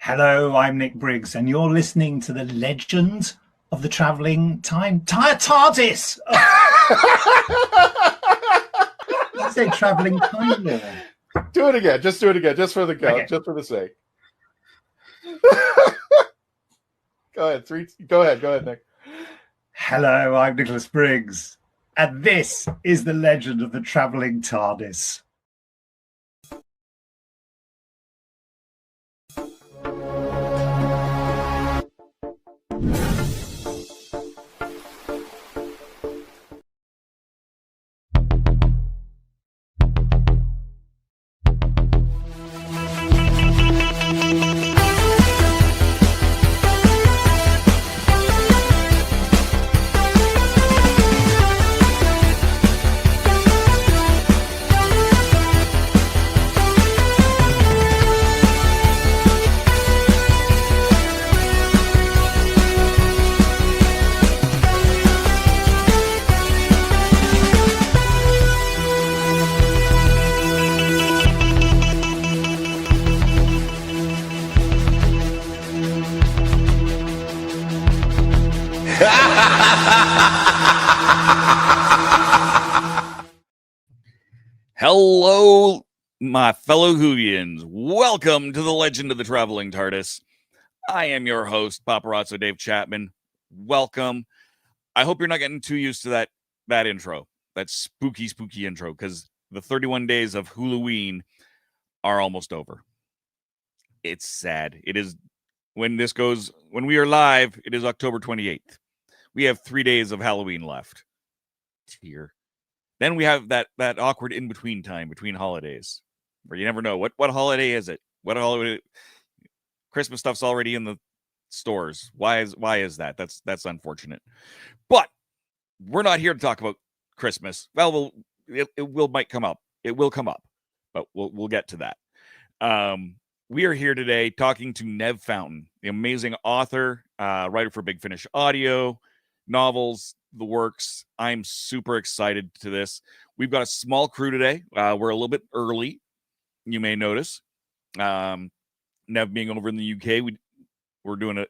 Hello, I'm Nick Briggs, and you're listening to the legend of the Traveling TARDIS. You say Traveling Time Lord. Do it again. Just do it again. Just for the count. Okay. Just for the sake. Go ahead. Go ahead, Nick. Hello, I'm Nicholas Briggs, and this is the legend of the Traveling TARDIS. Hello, my fellow Whovians. Welcome to the Legend of the Traveling TARDIS. I am your host, Paparazzo Dave Chapman. Welcome. I hope you're not getting too used to that intro, that spooky intro, because the 31 days of WHOlloween are almost over. It's sad. It is, when we are live, it is October 28th. We have 3 days of Halloween left. Tear. Then we have that awkward in-between time between holidays where you never know what holiday is it? What holiday? Christmas stuff's already in the stores. Why is that? That's unfortunate. But we're not here to talk about Christmas. Well, it might come up. It will come up, but we'll get to that. We are here today talking to Nev Fountain, the amazing author, writer for Big Finish Audio, novels, the works. I'm super excited to this. We've got a small crew today. We're a little bit early, you may notice. Nev being over in the UK, we're doing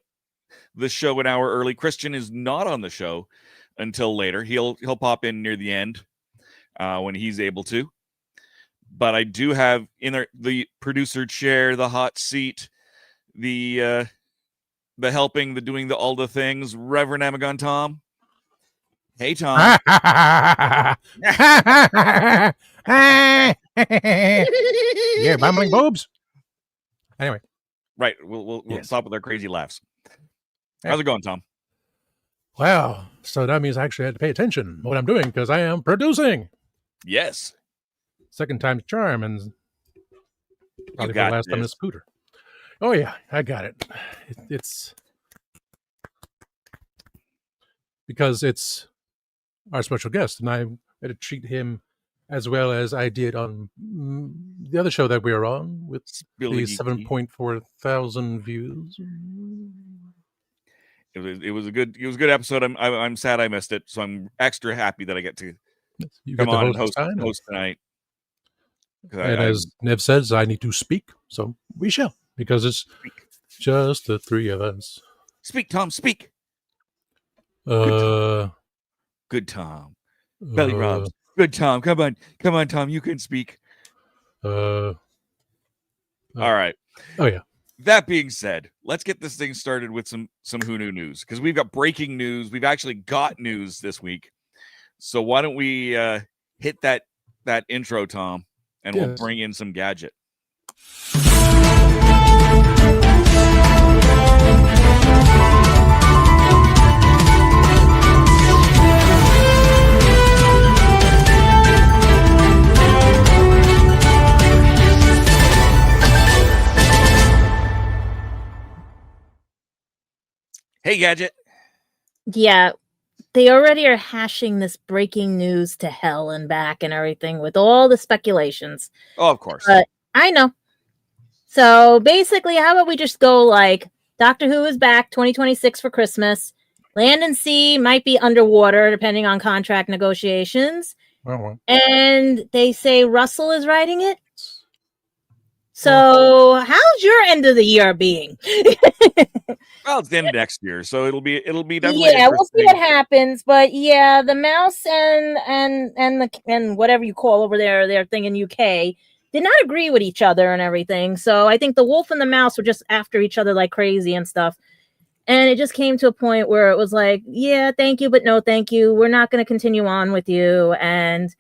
the show an hour early. Christian is not on the show until later. He'll pop in near the end when he's able to. But I do have in there the producer chair, the hot seat, the helping, the doing all the things, Reverend Amagon Tom. Hey, Tom. Yeah, mumbling boobs. Anyway. Right. We'll stop with our crazy laughs. How's it going, Tom? Well, so that means I actually had to pay attention to what I'm doing because I am producing. Yes. Second time's charm, and probably for the last time in a scooter. Oh, yeah, I got it. It's because it's our special guest, and I had to treat him as well as I did on the other show that we were on with the 7.4 thousand views. It was a good episode. I'm sad I missed it, so I'm extra happy that I get to come on and host tonight. And as Nev says, I need to speak, so we shall, because it's just the three of us. Speak, Tom, speak. Good Tom. Belly rubs. Good Tom. Come on, Tom. You can speak. All right. Oh yeah. That being said, let's get this thing started with some Who Knew news, because we've got breaking news. We've actually got news this week. So why don't we hit that intro, Tom, and we'll bring in some gadget. Hey, Gadget. Yeah, they already are hashing this breaking news to hell and back and everything with all the speculations. Oh, of course. I know. So basically, how about we just go like Doctor Who is back 2026 for Christmas. Land and Sea might be underwater depending on contract negotiations. Oh, well. And they say Russell is writing it. So, how's your end of the year being? Well, it's the end of next year, so it'll be definitely. Yeah, we'll see what happens. But yeah, the mouse and whatever you call over there, their thing in UK did not agree with each other and everything. So I think the wolf and the mouse were just after each other like crazy and stuff. And it just came to a point where it was like, yeah, thank you, but no, thank you. We're not going to continue on with you. And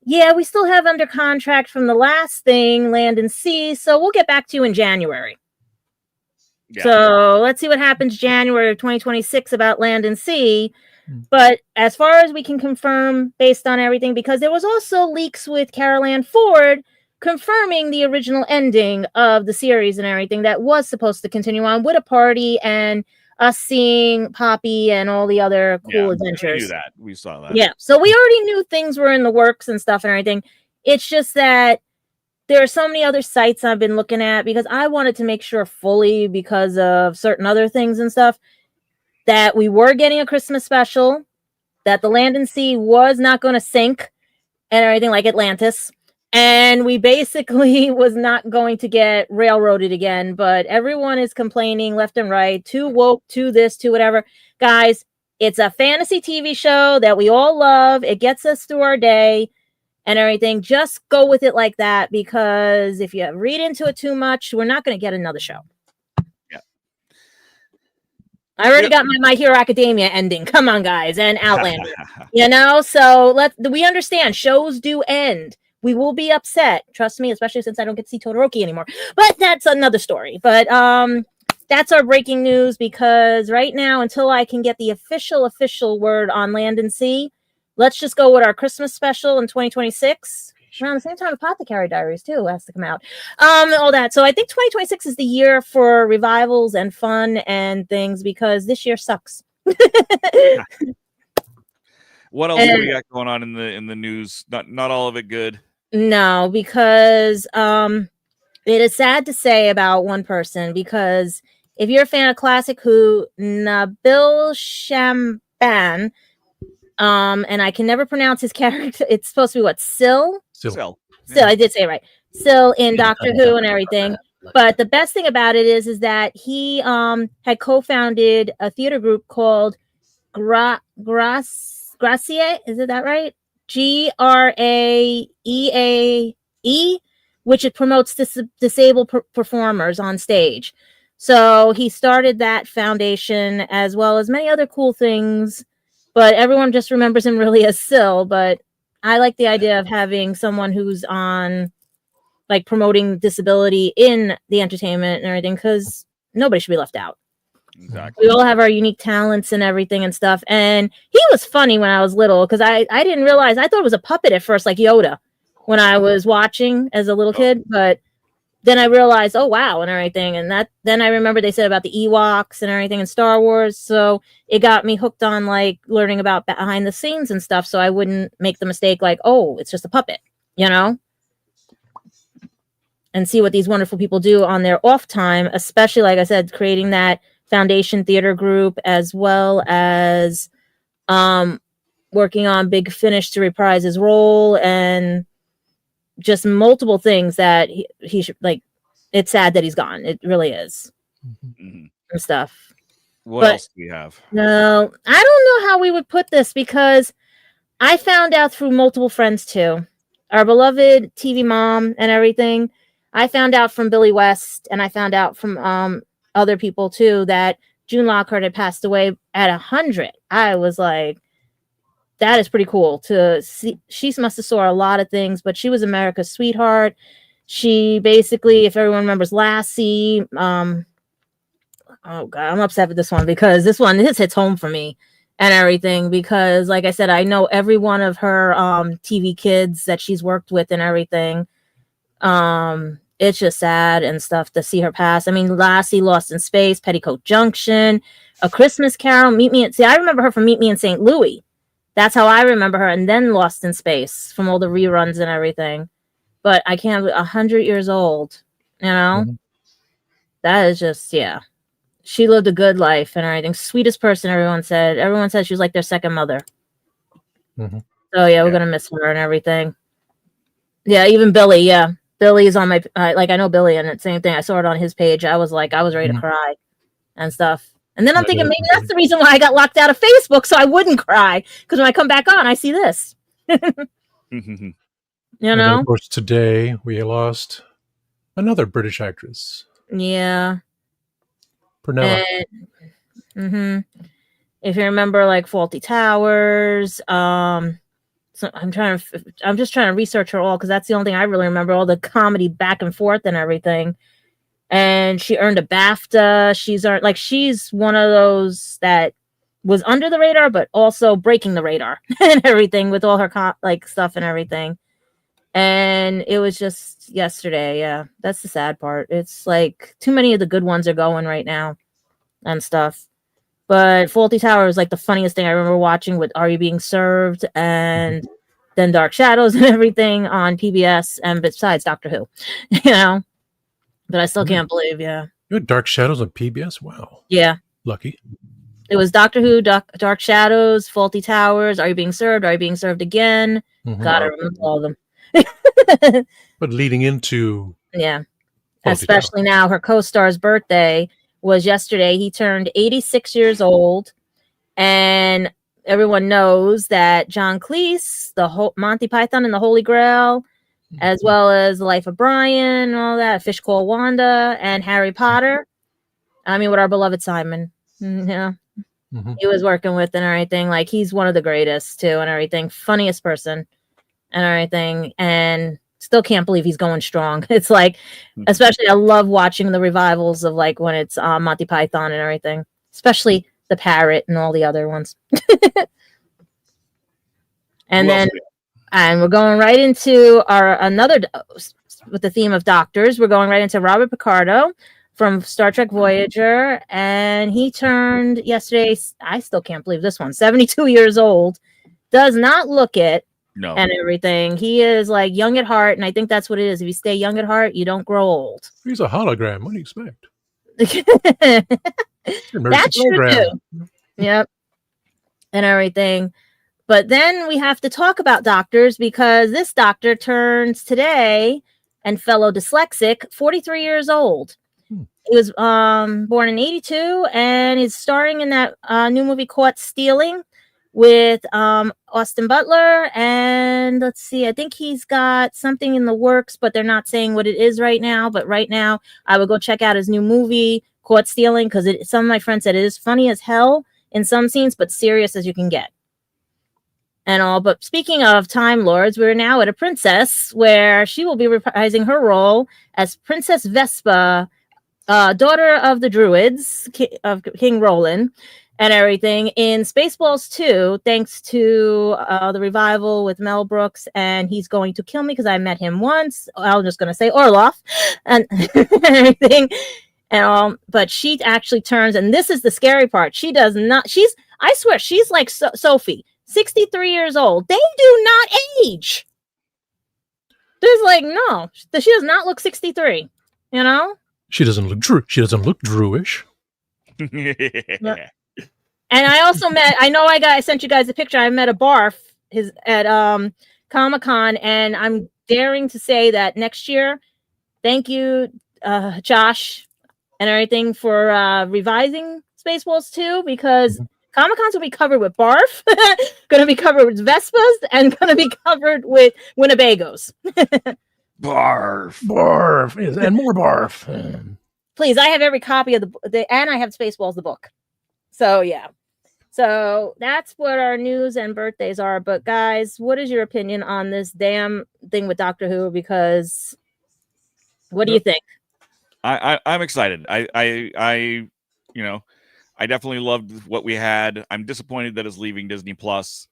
yeah, we still have under contract from the last thing, Land and Sea. So we'll get back to you in January. Yeah. So let's see what happens January of 2026 about Land and Sea. But as far as we can confirm based on everything, because there was also leaks with Carol Ann Ford confirming the original ending of the series and everything that was supposed to continue on with a party and us seeing Poppy and all the other cool adventures. We knew that. We saw that. Yeah. So we already knew things were in the works and stuff and everything. It's just that there are so many other sites I've been looking at because I wanted to make sure fully because of certain other things and stuff that we were getting a Christmas special, that the Land and Sea was not going to sink and everything like Atlantis. And we basically was not going to get railroaded again, but everyone is complaining left and right, too woke, too this, too whatever. Guys, it's a fantasy TV show that we all love. It gets us through our day and everything. Just go with it like that, because if you read into it too much, we're not going to get another show. Yeah. I already got my Hero Academia ending. Come on, guys, and Outlander. So we understand shows do end. We will be upset. Trust me, especially since I don't get to see Todoroki anymore. But that's another story. But that's our breaking news, because right now, until I can get the official word on Land and Sea, let's just go with our Christmas special in 2026. Around the same time, Apothecary Diaries, too, has to come out. All that. So I think 2026 is the year for revivals and fun and things, because this year sucks. What else do we got going on in the news? Not all of it good. No, because it is sad to say about one person, because if you're a fan of classic Who, Nabil Shamban, and I can never pronounce his character. It's supposed to be what? Syl, I did say it right. Syl in Doctor Who and everything. But the best thing about it is that he had co-founded a theater group called Gracie. Is it that right? GRAEAE, which it promotes disabled performers on stage. So he started that foundation as well as many other cool things. But everyone just remembers him really as Syl. But I like the idea of having someone who's on, like, promoting disability in the entertainment and everything, because nobody should be left out. Exactly. We all have our unique talents and everything and stuff. And he was funny when I was little, because I didn't realize, I thought it was a puppet at first, like Yoda, when I was watching as a little kid. But then I realized, oh, wow, and everything. And then I remember they said about the Ewoks and everything in Star Wars. So it got me hooked on, like, learning about behind the scenes and stuff, so I wouldn't make the mistake, like, oh, it's just a puppet, and see what these wonderful people do on their off time, especially, like I said, creating that foundation theater group, as well as working on Big Finish to reprise his role, and just multiple things that he should, like. It's sad that he's gone. It really is. Mm-hmm. And stuff. What else do we have? No, I don't know how we would put this, because I found out through multiple friends too. Our beloved TV mom and everything. I found out from Billy West, and I found out from other people too, that June Lockhart had passed away at 100. I was like, that is pretty cool to see. She must have saw a lot of things, but she was America's sweetheart. She basically, if everyone remembers Lassie, oh God, I'm upset with this one, because this hits home for me and everything, because like I said, I know every one of her TV kids that she's worked with and everything. It's just sad and stuff to see her pass. I mean, Lassie, Lost in Space, Petticoat Junction, A Christmas Carol, I remember her from Meet Me in St. Louis. That's how I remember her. And then Lost in Space from all the reruns and everything. But I can't, 100 years old, Mm-hmm. That is just, yeah. She lived a good life and everything. Sweetest person, everyone said. Everyone said she was like their second mother. Mm-hmm. So, yeah, we're going to miss her and everything. Yeah, even Billy, yeah. Billy's on my like, I know Billy, and it's same thing. I saw it on his page. I was ready to cry and stuff. And then I'm thinking maybe that's the reason why I got locked out of Facebook, so I wouldn't cry, because when I come back on, I see this. You And know. of course, today we lost another British actress. Yeah. Pernilla. If you remember, like Faulty Towers, so I'm just trying to research her all, because that's the only thing I really remember, all the comedy back and forth and everything. And she earned a BAFTA. She's one of those that was under the radar, but also breaking the radar and everything with all her stuff and everything. And it was just yesterday. Yeah, that's the sad part. It's like too many of the good ones are going right now and stuff. But Faulty Towers is like the funniest thing I remember watching, with Are You Being Served and then Dark Shadows and everything on PBS, and besides Doctor Who, you know. But I still can't believe, You had Dark Shadows on PBS? Wow. Yeah. Lucky. It was Doctor Who, Dark Shadows, Faulty Towers, Are You Being Served, Are You Being Served Again? God, I remember all of them. But leading into... Yeah. Especially now, her co-star's birthday was yesterday. He turned 86 years old. And everyone knows that John Cleese, the whole Monty Python and the Holy Grail, as well as The Life of Brian and all that, Fish Called Wanda, and Harry Potter. I mean, with our beloved Simon. Yeah. He was working with and everything. Like, he's one of the greatest too and everything. Funniest person and everything. And still can't believe he's going strong. It's like, especially I love watching the revivals of like when it's Monty Python and everything. Especially the Parrot and all the other ones. And we're going right into with the theme of doctors. We're going right into Robert Picardo from Star Trek Voyager. And he turned yesterday, I still can't believe this one, 72 years old. Does not look it. No. And everything. He is like young at heart. And I think that's what it is. If you stay young at heart, you don't grow old. He's a hologram. What do you expect? That's true too. Yep. And everything. But then we have to talk about doctors, because this doctor turns today, and fellow dyslexic, 43 years old. He was born in 82 and is starring in that new movie Caught Stealing with Austin Butler. And let's see, I think he's got something in the works, but they're not saying what it is right now. But right now, I would go check out his new movie, Caught Stealing, because some of my friends said it is funny as hell in some scenes, but serious as you can get. And all. But speaking of Time Lords, we're now at a princess where she will be reprising her role as Princess Vespa, daughter of the Druids, of King Roland, and everything in Spaceballs 2, thanks to the revival with Mel Brooks. And He's Going to Kill Me, because I met him once. I'm just going to say Orloff and everything. And all. But she actually turns, and this is the scary part. She does not. I swear, she's like Sophie. 63 years old. They do not age. There's like, no, she does not look 63. You know? She doesn't look Druish. Yeah. And I also I sent you guys a picture. I met a barf at Comic-Con, and I'm daring to say that next year, thank you, Josh, and everything for revising Spaceballs 2, because Comic-Con's going to be covered with barf, going to be covered with Vespas, and going to be covered with Winnebagos. Barf, yes, and more barf. Please, I have every copy of and I have Spaceballs, the book. So, yeah. So, that's what our news and birthdays are. But, guys, what is your opinion on this damn thing with Doctor Who? Because, what do you think? I'm excited. I definitely loved what we had. I'm disappointed that it's leaving Disney Plus,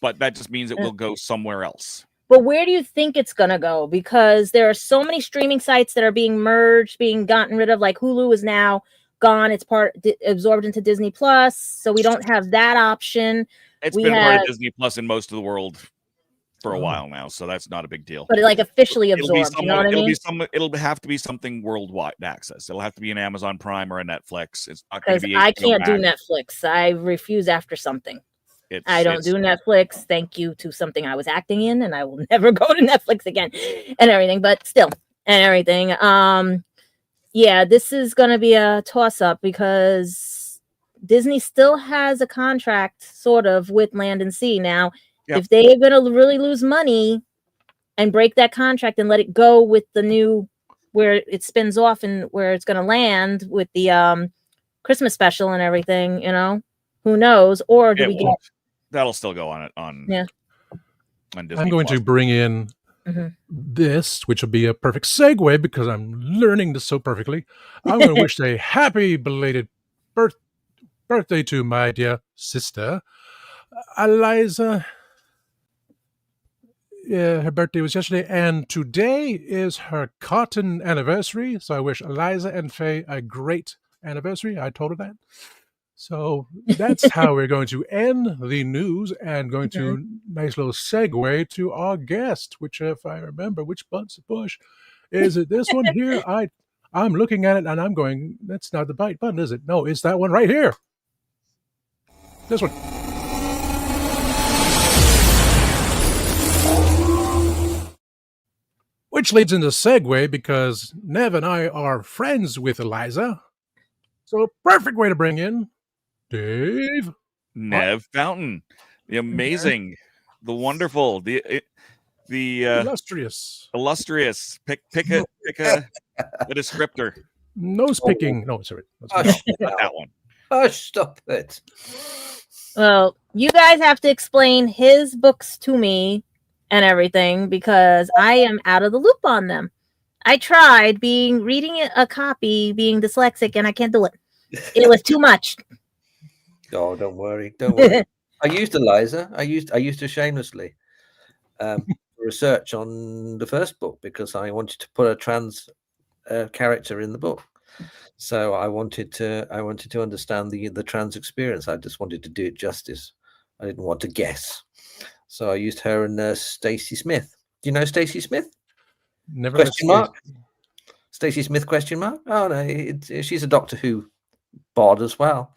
but that just means it will go somewhere else. But where do you think it's going to go? Because there are so many streaming sites that are being merged, being gotten rid of. Like Hulu is now gone. It's absorbed into Disney Plus. So we don't have that option. It's been part of Disney Plus in most of the world for a while now. So that's not a big deal. But like officially absorbed, you know what I mean? It'll have to be something worldwide access. It'll have to be an Amazon Prime or a Netflix. It's not going to be. I can't do Netflix. I refuse after something. I don't do Netflix. Thank you to something I was acting in, and I will never go to Netflix again and everything. But still, and everything. Yeah, this is going to be a toss-up because Disney still has a contract, sort of, with Land and Sea. Now, if they're going to really lose money and break that contract and let it go with the new, where it spins off and where it's going to land with the Christmas special and everything, who knows? Or do we get... That'll still go on Yeah. On Disney I'm going Plus. to bring in this, which will be a perfect segue because I'm learning this so perfectly. I'm going to wish a happy belated birthday to my dear sister, Eliza. Yeah, her birthday was yesterday, and today is her cotton anniversary. So I wish Eliza and Faye a great anniversary. I told her that. So that's how we're going to end the news and going to nice little segue to our guest, which, if I remember, which button's to push? Is it this one here? I'm looking at it and I'm going, that's not the right button, is it? No, it's that one right here. This one. Which leads into segue because Nev and I are friends with Eliza. So perfect way to bring in Dave. Nev Fountain, the amazing, the wonderful, the illustrious. Pick a descriptor. Nose picking. No, sorry. Not that one. Oh, stop it. Well, you guys have to explain his books to me and everything because I am out of the loop on them. I tried reading a copy, being dyslexic, and I can't do it. It was too much. Oh, don't worry. Don't worry. I used Eliza. I used her shamelessly. Research on the first book because I wanted to put a trans character in the book. So I wanted to understand the trans experience. I just wanted to do it justice. I didn't want to guess. So I used her and Stacey Smith. Do you know Stacey Smith? Never. Question mark. Stacey Smith? Question mark. Oh no, she's a Doctor Who bod as well.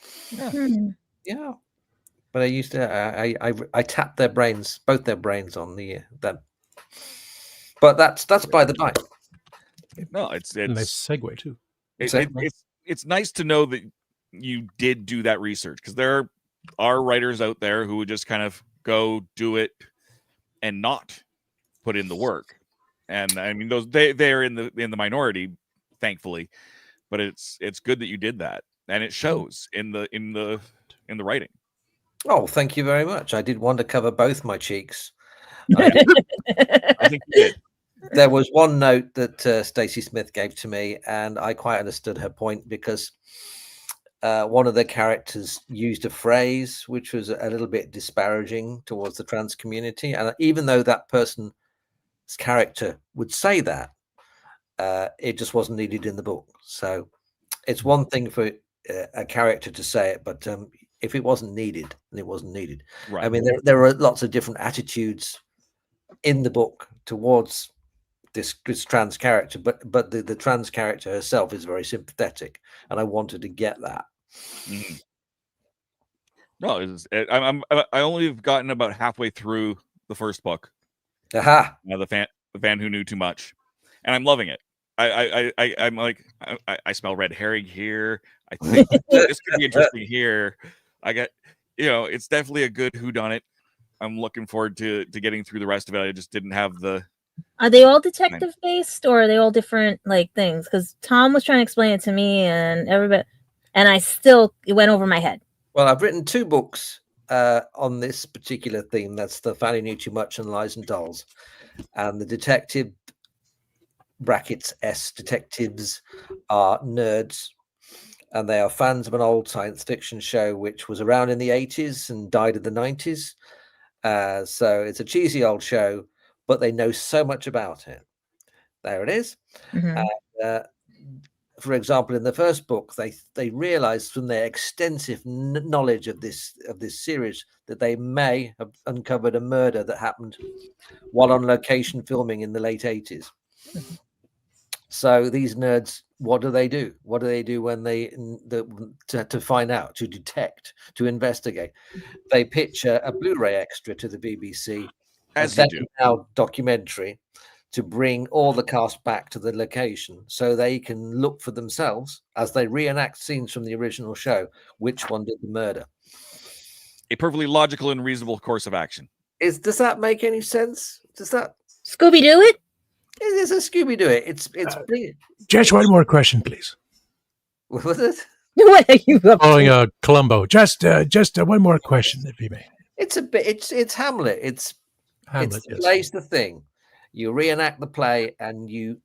Yeah. But I used to I tapped their brains, both their brains on that. But that's by the by. No, it's a nice segue too. It's nice to know that you did do that research because there are writers out there who would just kind of go do it and not put in the work. And I mean they're in the minority, thankfully. But it's good that you did that. And it shows in the writing. Oh, thank you very much. I did want to cover both my cheeks. I think you did. There was one note that Stacey Smith gave to me, and I quite understood her point because one of the characters used a phrase which was a little bit disparaging towards the trans community. And even though that person's character would say that, it just wasn't needed in the book. So it's one thing for a character to say it, but if it wasn't needed, then it wasn't needed. Right. I mean, there are lots of different attitudes in the book towards this trans character, but the trans character herself is very sympathetic, and I wanted to get that. Mm-hmm. No, I only have gotten about halfway through the first book. Aha! The fan who knew too much, and I'm loving it. I'm like I smell red herring here. I think this could be interesting here. I get, it's definitely a good whodunit. I'm looking forward to getting through the rest of it. I just didn't have the. Are they all detective based or are they all different things? Because Tom was trying to explain it to me and everybody, and it went over my head. Well, I've written 2 books on this particular theme. That's The Fan Who Knew Too Much and Lies and Dolls, and the detective brackets S detectives are nerds, and they are fans of an old science fiction show which was around in the 80s and died in the 90s. So it's a cheesy old show, but they know so much about it. There it is. Mm-hmm. For example, in the first book, they realized from their extensive knowledge of this series that they may have uncovered a murder that happened while on location filming in the late 80s. Mm-hmm. So these nerds, what do they do? What do they do when to find out, to detect, to investigate? They pitch a Blu-ray extra to the BBC, as you do, now documentary, to bring all the cast back to the location so they can look for themselves as they reenact scenes from the original show, which one did the murder. A perfectly logical and reasonable course of action. Does that make any sense? Does that Scooby-Doo it? It is a Scooby-Doo it. It's Just one more question, please. What was it? What are you up Following to? Columbo. Just one more question, if you may. It's a bit. It's Hamlet. It's Hamlet, It's yes. plays the thing. You reenact the play, and you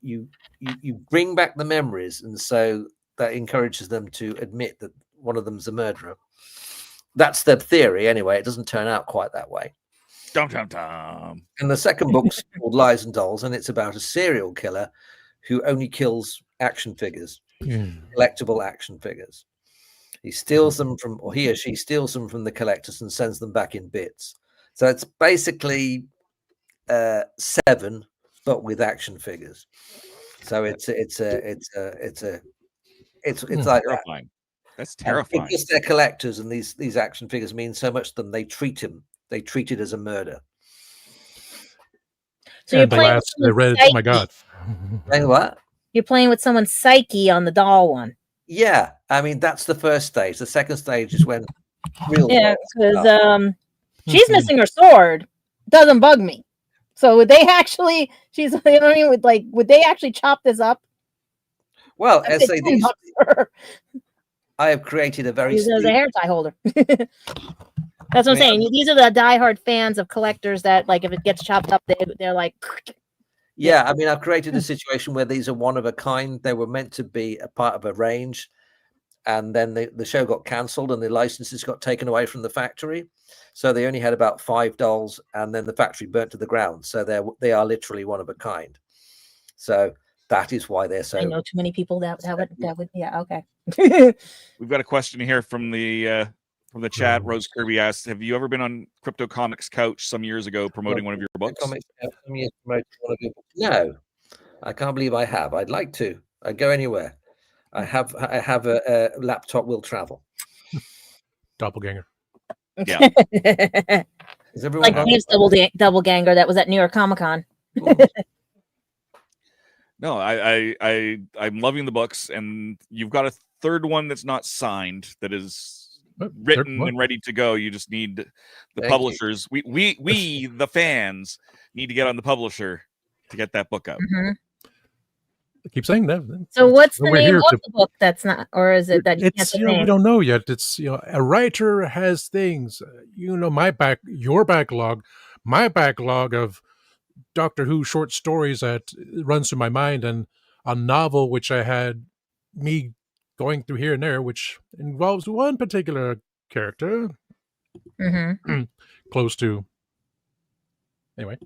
bring back the memories, and so that encourages them to admit that one of them's a murderer. That's their theory, anyway. It doesn't turn out quite that way. Dum dum dum. And the second book's called Lies and Dolls, and it's about a serial killer who only kills action figures, collectible action figures. He steals them from, or he or she steals them from the collectors and sends them back in bits. So it's basically Seven, but with action figures. So it's like Terrifying. That's terrifying. Because they're collectors, and these action figures mean so much to them, they treat it as a murder. So you're And the playing last with I read, psyche. oh my God. Hey, what? You're playing with someone's psyche on the doll one. Yeah, I mean that's the first stage. The second stage is when real. Yeah, because she's missing her sword. Doesn't bug me. So would they actually? She's, you know what I mean? Would they actually chop this up? Well, I as paid say $10 these, for her. I have created a very As a steep, hair tie holder. That's what I'm saying. These are the diehard fans of collectors that, like, if it gets chopped up, they're like, yeah. I mean, I've created a situation where these are one of a kind. They were meant to be a part of a range, and then the show got cancelled, and the licenses got taken away from the factory. So they only had about 5 dolls, and then the factory burnt to the ground. So they are literally one of a kind. So that is why they're so. I know too many people that would yeah, okay. We've got a question here from the chat. Rose Kirby asks, have you ever been on Crypto Comics Couch some years ago promoting one of your books? No, I can't believe I have. I'd like to. I'd go anywhere. I have a laptop will travel. Doppelganger. Yeah. Is everyone Like Dave's double ganger that was at New York Comic Con. No, I'm loving the books, and you've got a third one that's not signed, that is written and ready to go. You just need the publishers. We the fans need to get on the publisher to get that book out. Mm-hmm. I keep saying that. So what's the name of the book that's not, or is it that you can't we don't know yet. It's a writer has things. Your backlog, my backlog of Doctor Who short stories that runs through my mind, and a novel which I had me going through here and there, which involves one particular character close to. Anyway.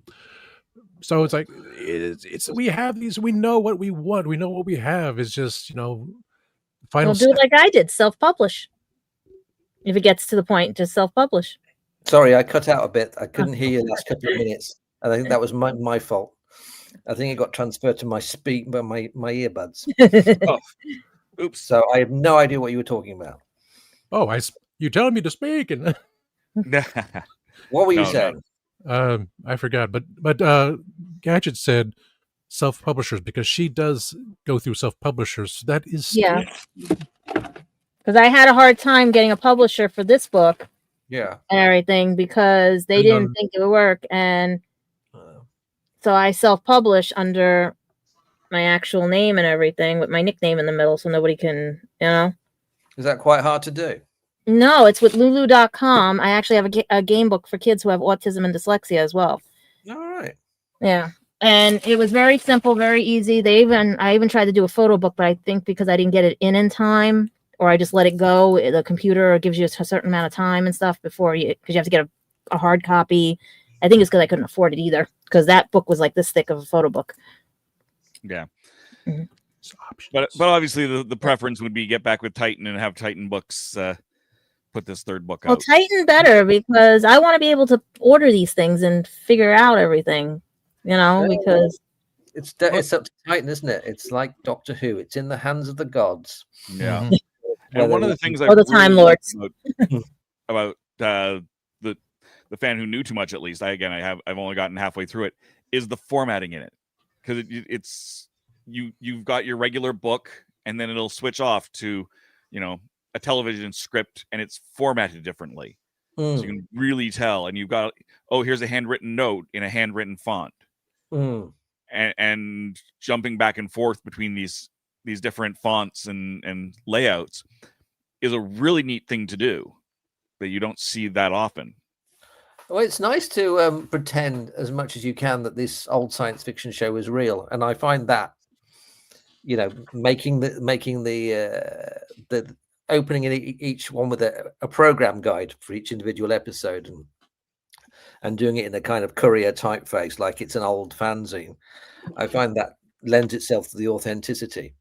So it's like it's we have these. We know what we want. We know what we have. It's just final. Well, do it like I did. Self-publish. If it gets to the point, just self-publish. Sorry, I cut out a bit. I couldn't hear you the last couple of minutes. I think that was my fault. I think it got transferred to my earbuds. Oh, oops. So I have no idea what you were talking about. Oh, you telling me to speak and. What were you saying? I forgot, but Gadget said self-publishers because she does go through self-publishers. That is because I had a hard time getting a publisher for this book, and everything, because they didn't think it would work, and so I self-publish under my actual name and everything with my nickname in the middle, so nobody can, Is that quite hard to do? No, it's with Lulu.com. I actually have a game book for kids who have autism and dyslexia as well. All right. Yeah. And it was very simple, very easy. I even tried to do a photo book, but I think because I didn't get it in time, or I just let it go, the computer gives you a certain amount of time and stuff because you have to get a hard copy. I think it's because I couldn't afford it either, because that book was like this thick of a photo book. Yeah. Mm-hmm. But obviously the preference would be get back with Titan and have Titan books put this third book out. Well, Titan better, because I want to be able to order these things and figure out everything, because it's up to Titan, isn't it? It's like Doctor Who. It's in the hands of the gods. Yeah. And one of the things the Time Lords about the fan who knew too much, at least I've only gotten halfway through it, is the formatting in it. because it's you've got your regular book, and then it'll switch off to, you know, a television script, and it's formatted differently. So you can really tell. And you've got, oh, here's a handwritten note in a handwritten font. And jumping back and forth between these different fonts and layouts is a really neat thing to do that you don't see that often. Well, it's nice to pretend as much as you can that this old science fiction show is real, and I find that, you know, making the opening in each one with a program guide for each individual episode, and doing it in a kind of courier typeface like it's an old fanzine. I find that lends itself to the authenticity.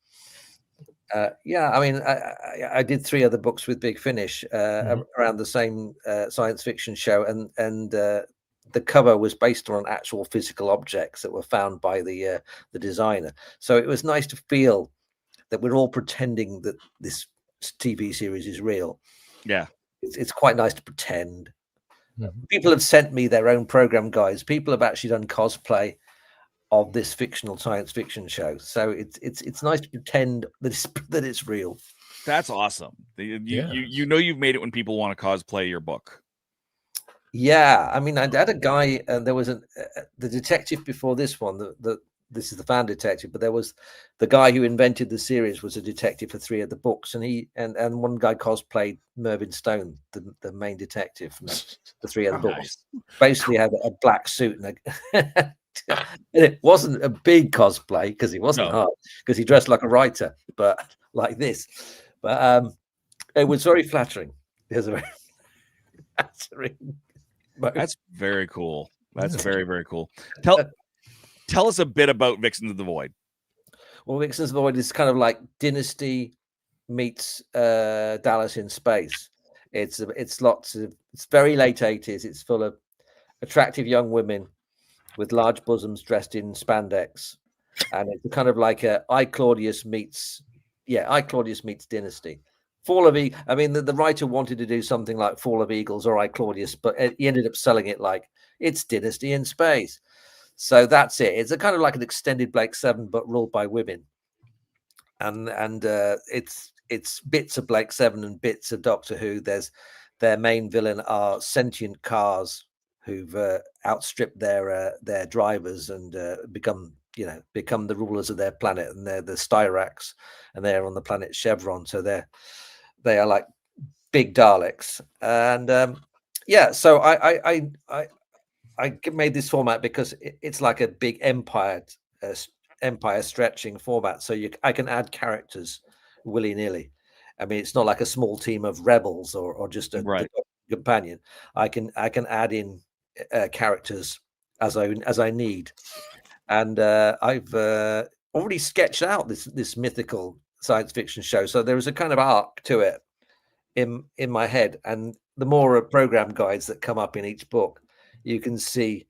Yeah, I mean, I did 3 other books with Big Finish around the same science fiction show, and the cover was based on actual physical objects that were found by the designer. So it was nice to feel that we're all pretending that this TV series is real. Yeah, it's quite nice to pretend. People have sent me their own program guides. People have actually done cosplay of this fictional science fiction show, so it's nice to pretend that it's real. That's awesome. You know you've made it when people want to cosplay your book. Yeah, I mean, I had a guy, and there was the detective before this one. This is the fan detective, but there was the guy who invented the series was a detective for 3 of the books, and one guy cosplayed Mervyn Stone, the main detective from the 3 of the books. Nice. Basically had a black suit and and it wasn't a big cosplay because he wasn't hard, because he dressed like a writer, but like this. But it was very flattering. It was very flattering. That's very cool. That's very, very cool. Tell us a bit about Vixens of the Void. Well, Vixens of the Void is kind of like Dynasty meets Dallas in space. It's very late 80s. It's full of attractive young women with large bosoms dressed in spandex, and it's kind of like I, Claudius meets Dynasty. Fall of Eagles. I mean, the writer wanted to do something like Fall of Eagles or I, Claudius, but he ended up selling it like it's Dynasty in space. So that's it. It's a kind of like an extended Blake 7, but ruled by women, and it's bits of Blake 7 and bits of Doctor Who. Their main villain are sentient cars who've outstripped their drivers and become the rulers of their planet, and they're the Styrax, and they're on the planet Chevron, so they are like big Daleks. And so I made this format because it's like a big empire stretching format, so I can add characters willy-nilly. I mean, it's not like a small team of rebels or just a companion. I can add in characters as I need, and I've already sketched out this mythical science fiction show, so there is a kind of arc to it in my head. And the more program guides that come up in each book, you can see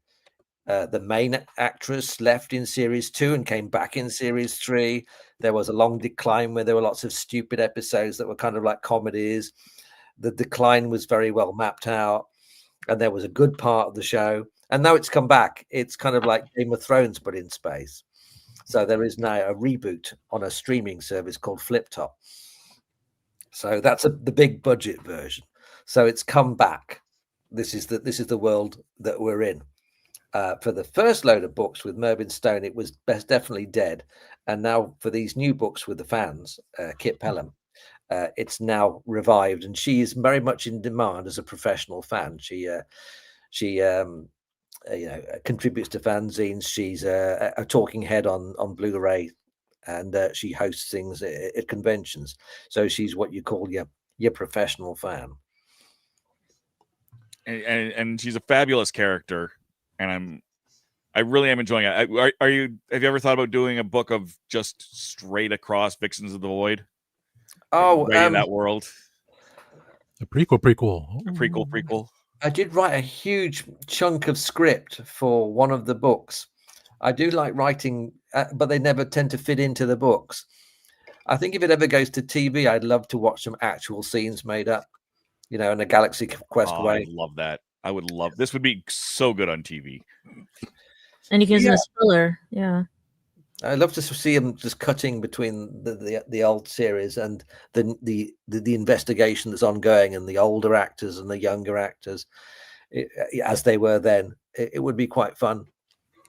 the main actress left in series 2 and came back in series 3. There was a long decline where there were lots of stupid episodes that were kind of like comedies. The decline was very well mapped out, and there was a good part of the show, and now it's come back. It's kind of like Game of Thrones, but in space. So there is now a reboot on a streaming service called Fliptop. So that's the big budget version. So it's come back. This is the world that we're in. For the first load of books with Mervyn Stone, it was definitely dead, and now for these new books with the fans, Kit Pelham, it's now revived, and she is very much in demand as a professional fan. She contributes to fanzines. She's a talking head on Blu-ray, and she hosts things at conventions. So she's what you call your professional fan. And she's a fabulous character, and I really am enjoying it. Have you ever thought about doing a book of just straight across Vixens of the Void? Oh, in that world. A prequel. A prequel. I did write a huge chunk of script for one of the books. I do like writing, but they never tend to fit into the books. I think if it ever goes to TV, I'd love to watch some actual scenes made up, in a Galaxy Quest way. I love that. I would love this. Would be so good on TV. And you can use a spoiler, yeah. I love to see him just cutting between the old series and the investigation that's ongoing, and the older actors and the younger actors as they were then. It would be quite fun.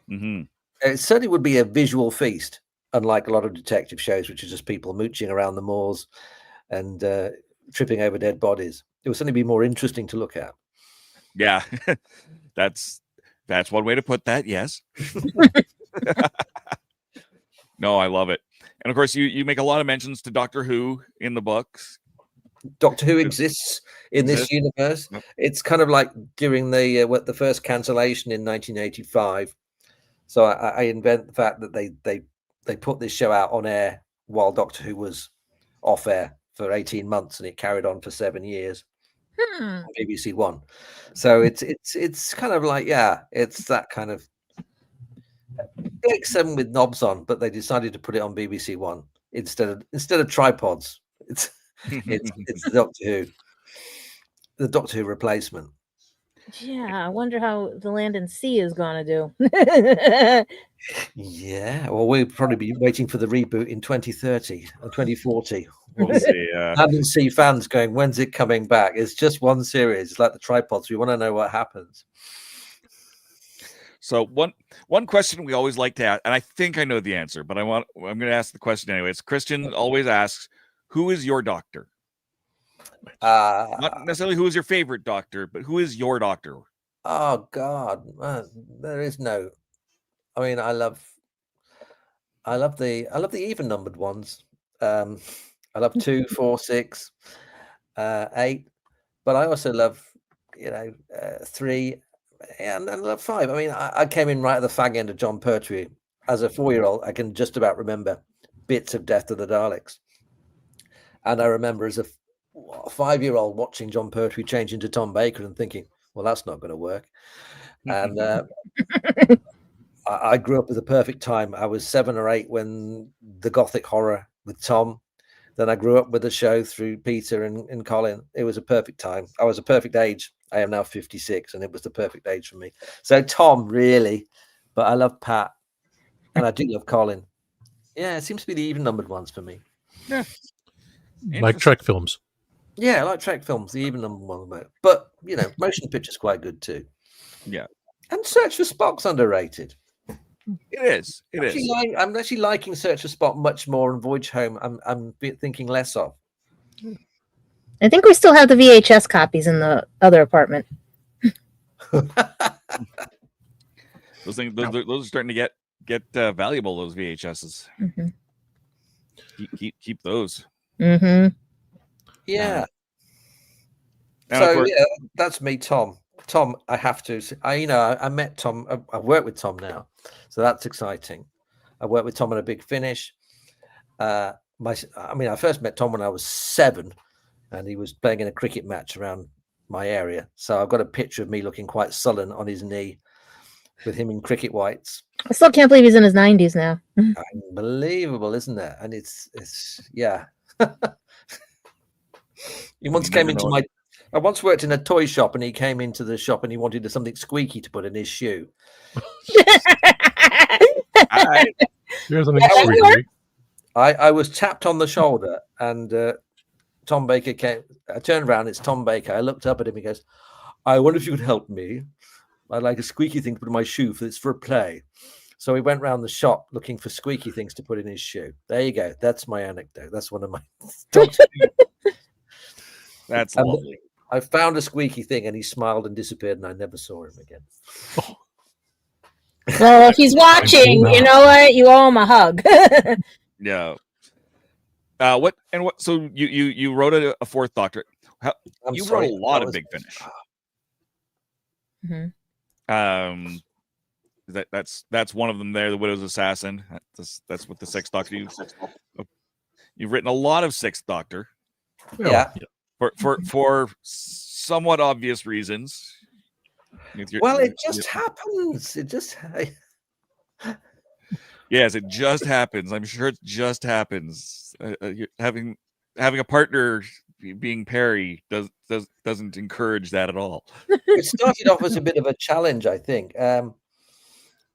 Mm-hmm. It certainly would be a visual feast, unlike a lot of detective shows, which are just people mooching around the moors and tripping over dead bodies. It would certainly be more interesting to look at. Yeah, that's one way to put that. Yes. No, I love it. And of course, you make a lot of mentions to Doctor Who in the books. Doctor Who exists in this universe. Yep. It's kind of like during the first cancellation in 1985. So I invent the fact that they put this show out on air while Doctor Who was off air for 18 months, and it carried on for 7 years on BBC One. So it's kind of like, yeah, it's that kind of Blake 7 with knobs on, but they decided to put it on BBC One instead of tripods. It's the Doctor Who replacement. Yeah, I wonder how the Land and Sea is gonna do. Yeah, well, we'll probably be waiting for the reboot in 2030 or 2040. We'll see. Land and Sea fans going, when's it coming back? It's just one series. It's like the tripods. We want to know what happens. So one question we always like to ask, and I think I know the answer, but I'm going to ask the question anyways. Christian always asks, "Who is your doctor?" Not necessarily who is your favorite doctor, but who is your doctor? Oh God, there is no. I mean, I love the even numbered ones. I love 2, 4, 6, 8, but I also love 3. And I love 5. I mean, I came in right at the fag end of John Pertwee. As a 4-year-old, I can just about remember bits of Death of the Daleks. And I remember as a 5-year-old watching John Pertwee change into Tom Baker and thinking, well, that's not going to work. And I grew up with a perfect time. I was 7 or 8 when the Gothic horror with Tom. Then I grew up with the show through Peter and Colin. It was a perfect time. I was a perfect age. I am now 56, and it was the perfect age for me. So Tom, really, but I love Pat, and I do love Colin. Yeah, it seems to be the even-numbered ones for me. Yeah, like Trek films. Yeah, I like Trek films, the even-numbered one. But motion picture's quite good too. Yeah, and Search for Spock's underrated. It is. I'm actually liking Search for Spock much more, and Voyage Home I'm thinking less of. I think we still have the VHS copies in the other apartment. Those things, those are starting to get valuable. Those VHSs. Mm-hmm. Keep those. Mm-hmm. Yeah. So that's me, Tom. Tom, I have to. I met Tom. I work with Tom now, so that's exciting. I worked with Tom on a Big Finish. I first met Tom when I was 7. And he was playing in a cricket match around my area. So I've got a picture of me looking quite sullen on his knee with him in cricket whites. I still can't believe he's in his 90s now. Unbelievable, isn't it? And it's yeah. He once came into I once worked in a toy shop, and he came into the shop and he wanted something squeaky to put in his shoe. Here's something squeaky. I was tapped on the shoulder, and Tom Baker came. I turned around. It's Tom Baker. I looked up at him. He goes, "I wonder if you could help me. I'd like a squeaky thing to put in my shoe. It's for a play." So he went around the shop looking for squeaky things to put in his shoe. There you go. That's my anecdote. That's one of my. That's lovely. I found a squeaky thing, and he smiled and disappeared, and I never saw him again. Well, if he's watching, you know what? You owe him a hug. Yeah. So you wrote a 4th Doctor. You wrote a lot of Big Finish. Mm-hmm. That's one of them there. The Widow's Assassin. That's what the 6th Doctor. You've written a lot of 6th Doctor. Yeah. For somewhat obvious reasons. Well, it just happens. Yes, it just happens. I'm sure it just happens. Having a partner being Peri doesn't encourage that at all. It started off as a bit of a challenge, I think,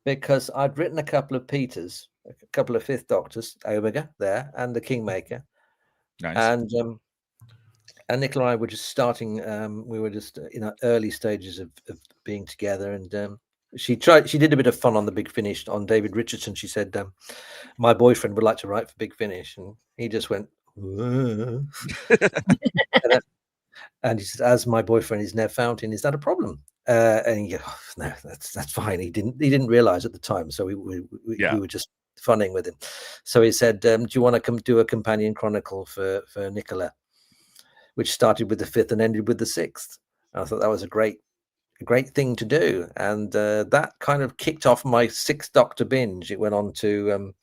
because I'd written a couple of Peters, a couple of Fifth Doctors, Omega there, and the Kingmaker. Nice. And Nicola and I were just starting. We were just in our early stages of being together, and she did a bit of fun on the Big Finish on David Richardson. She said, "My boyfriend would like to write for Big Finish," and he just went. And he said, "As my boyfriend is Nev Fountain, is that a problem?" And he goes, oh, "No, that's fine." He didn't realize at the time, so we were just funning with him. So he said, "Do you want to come do a companion chronicle for Nicola, which started with the 5th and ended with the 6th?" And I thought that was a great thing to do, and that kind of kicked off my 6th Doctor binge. It went on to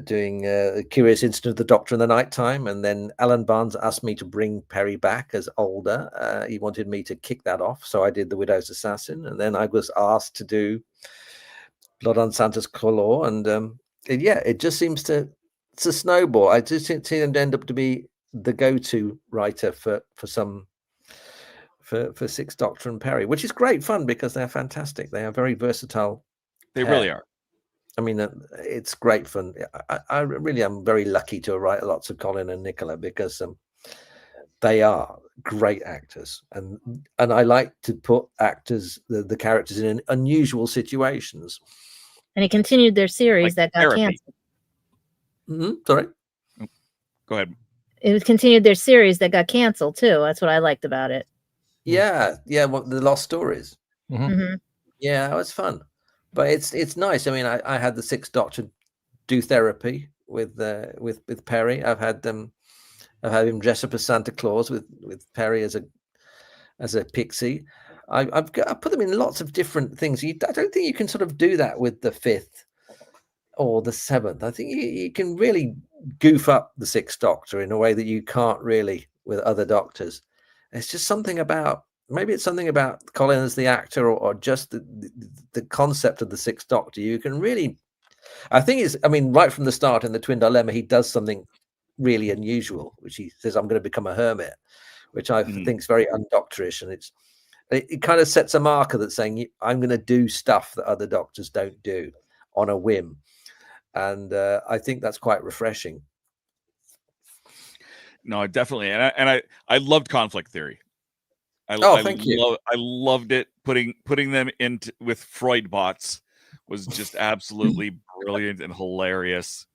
doing a Curious Incident of the Doctor in the Nighttime, and then Alan Barnes asked me to bring Peri back as older. He wanted me to kick that off, so I did The Widow's Assassin, and then I was asked to do Blood on Santa's Claw, and it just seems to snowball. I just see them end up to be the go-to writer for 6th Doctor and Peri, which is great fun because they're fantastic. They are very versatile. They really are. I mean, it's great fun. I really am very lucky to write lots of Colin and Nicola because they are great actors, and I like to put actors, the characters, in unusual situations. And he continued their series that got canceled. Sorry, go ahead. It continued their series that got canceled too. That's what I liked about it. Yeah. Well, the Lost Stories. Mm-hmm. Yeah, it was fun. But it's nice. I mean, I had the 6th Doctor do therapy with Peri. I've had him dress up as Santa Claus with Peri as a pixie. I put them in lots of different things. I don't think you can sort of do that with the 5th or the 7th. I think you can really goof up the 6th Doctor in a way that you can't really with other Doctors. It's just something about. Maybe it's something about Colin as the actor, or just the concept of the 6th Doctor. You can really, I think right from the start in the Twin Dilemma, he does something really unusual, which he says, "I'm going to become a hermit," which I think is very undoctorish, and it kind of sets a marker that's saying, "I'm going to do stuff that other Doctors don't do on a whim," and I think that's quite refreshing. No, definitely, and I loved conflict theory. Thank you. I loved it. Putting them into with Freud bots was just absolutely brilliant and hilarious.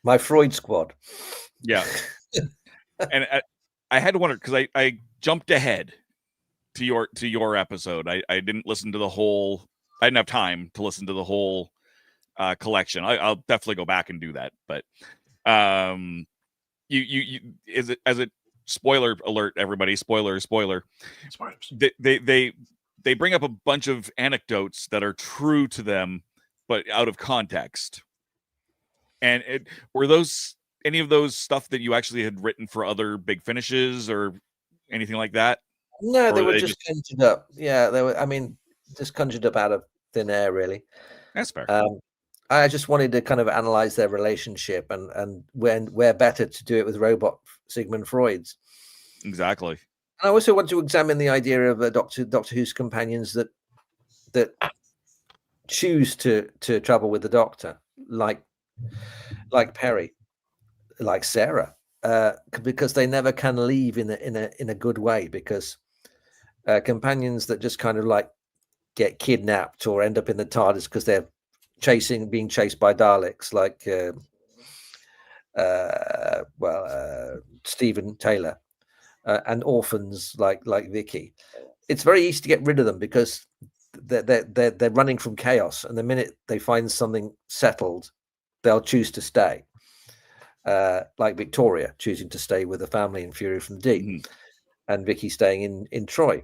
My Freud squad. Yeah. And I had to wonder because I jumped ahead to your episode. I didn't listen to the whole. I didn't have time to listen to the whole collection. I'll definitely go back and do that. But you is it as a spoiler alert, everybody! Spoilers. They bring up a bunch of anecdotes that are true to them, but out of context. And were those any of those stuff that you actually had written for other Big Finishes or anything like that? No, they were just conjured up. Yeah, they were. I mean, just conjured up out of thin air, really. That's fair. I just wanted to kind of analyze their relationship, and where better to do it with robot Sigmund Freud's. Exactly. And I also want to examine the idea of Doctor Who's companions that choose to travel with the Doctor, like Peri, like Sarah, because they never can leave in a good way. Because companions that just kind of like get kidnapped or end up in the TARDIS because they're being chased by Daleks, like Stephen Taylor, and orphans like Vicky. It's very easy to get rid of them because they're running from chaos, and the minute they find something settled, they'll choose to stay. Like Victoria choosing to stay with the family in Fury from the Deep, and Vicky staying in Troy.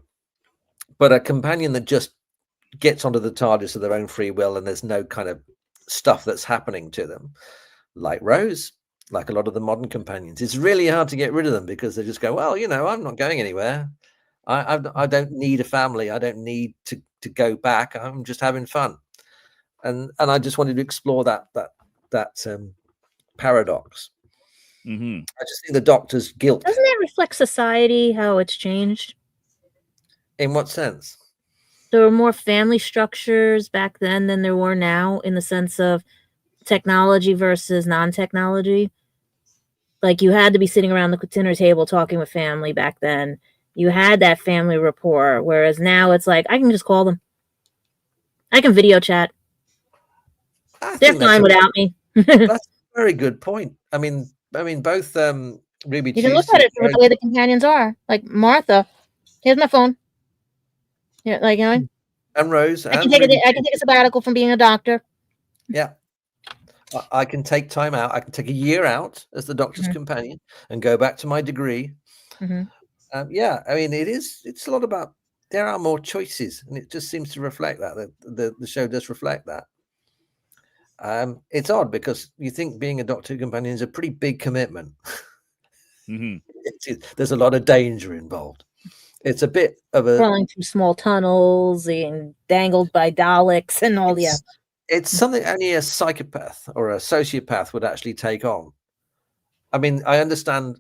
But a companion that just gets onto the TARDIS of their own free will, and there's no kind of stuff that's happening to them, like Rose, like a lot of the modern companions, it's really hard to get rid of them because they just go, well, I'm not going anywhere. I don't need a family. I don't need to go back. I'm just having fun. And I just wanted to explore that paradox. Mm-hmm. I just think the Doctor's guilt. Doesn't that reflect society, how it's changed? In what sense? There were more family structures back then than there were now, in the sense of technology versus non-technology. Like, you had to be sitting around the dinner table talking with family back then. You had that family rapport, whereas now it's like, I can just call them. I can video chat. They're fine without me. That's a very good point. I mean, both Ruby You can look at it with the way the companions are. Like Martha, here's my phone. Yeah, like, you know, and Rose. I can take a sabbatical from being a doctor. Yeah, I can take time out. I can take a year out as the doctor's companion and go back to my degree. Yeah, I mean, it's a lot about, there are more choices, and it just seems to reflect that. The show does reflect that. It's odd because you think being a doctor companion is a pretty big commitment. There's a lot of danger involved. It's a bit of a crawling through small tunnels and dangled by Daleks and all the. It's something only a psychopath or a sociopath would actually take on. I mean, I understand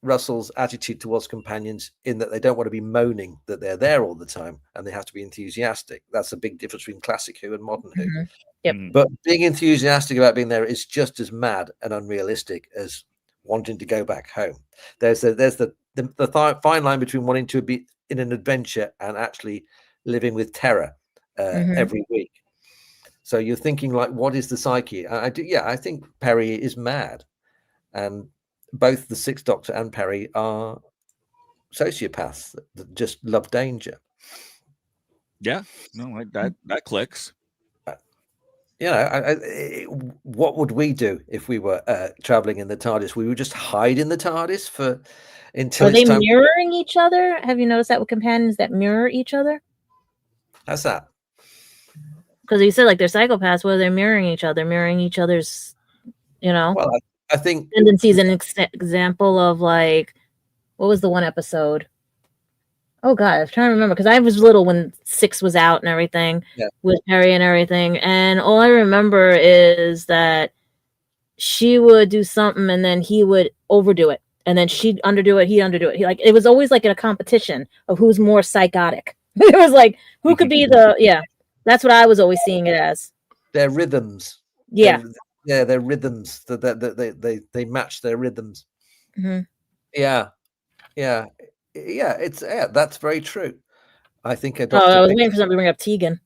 Russell's attitude towards companions in that they don't want to be moaning that they're there all the time, and they have to be enthusiastic. That's a big difference between classic Who and modern Who. Yep. But being enthusiastic about being there is just as mad and unrealistic as wanting to go back home. There's the fine line between wanting to be in an adventure and actually living with terror every week. So you're thinking, like, what is the psyche? I think Peri is mad, and both the Sixth Doctor and Peri are sociopaths that just love danger. Yeah, no, that clicks. You know, what would we do if we were traveling in the TARDIS? We would just hide in the TARDIS until. Are they mirroring each other? Have you noticed that with companions that mirror each other? How's that? Because you said, like, they're psychopaths. Well, they're mirroring each other's, you know. Well, I think tendencies. An example of, like, what was the one episode? Oh God, I'm trying to remember because I was little when 6 was out and everything with Peri and everything, and all I remember is that she would do something and then he would overdo it, and then she'd underdo it, he'd underdo it. It was always like in a competition of who's more psychotic. It was like who could be the That's what I was always seeing it as. Their rhythms. Yeah. Their rhythms. They match their rhythms. Yeah. That's very true. I think I was waiting for somebody to bring up Tegan.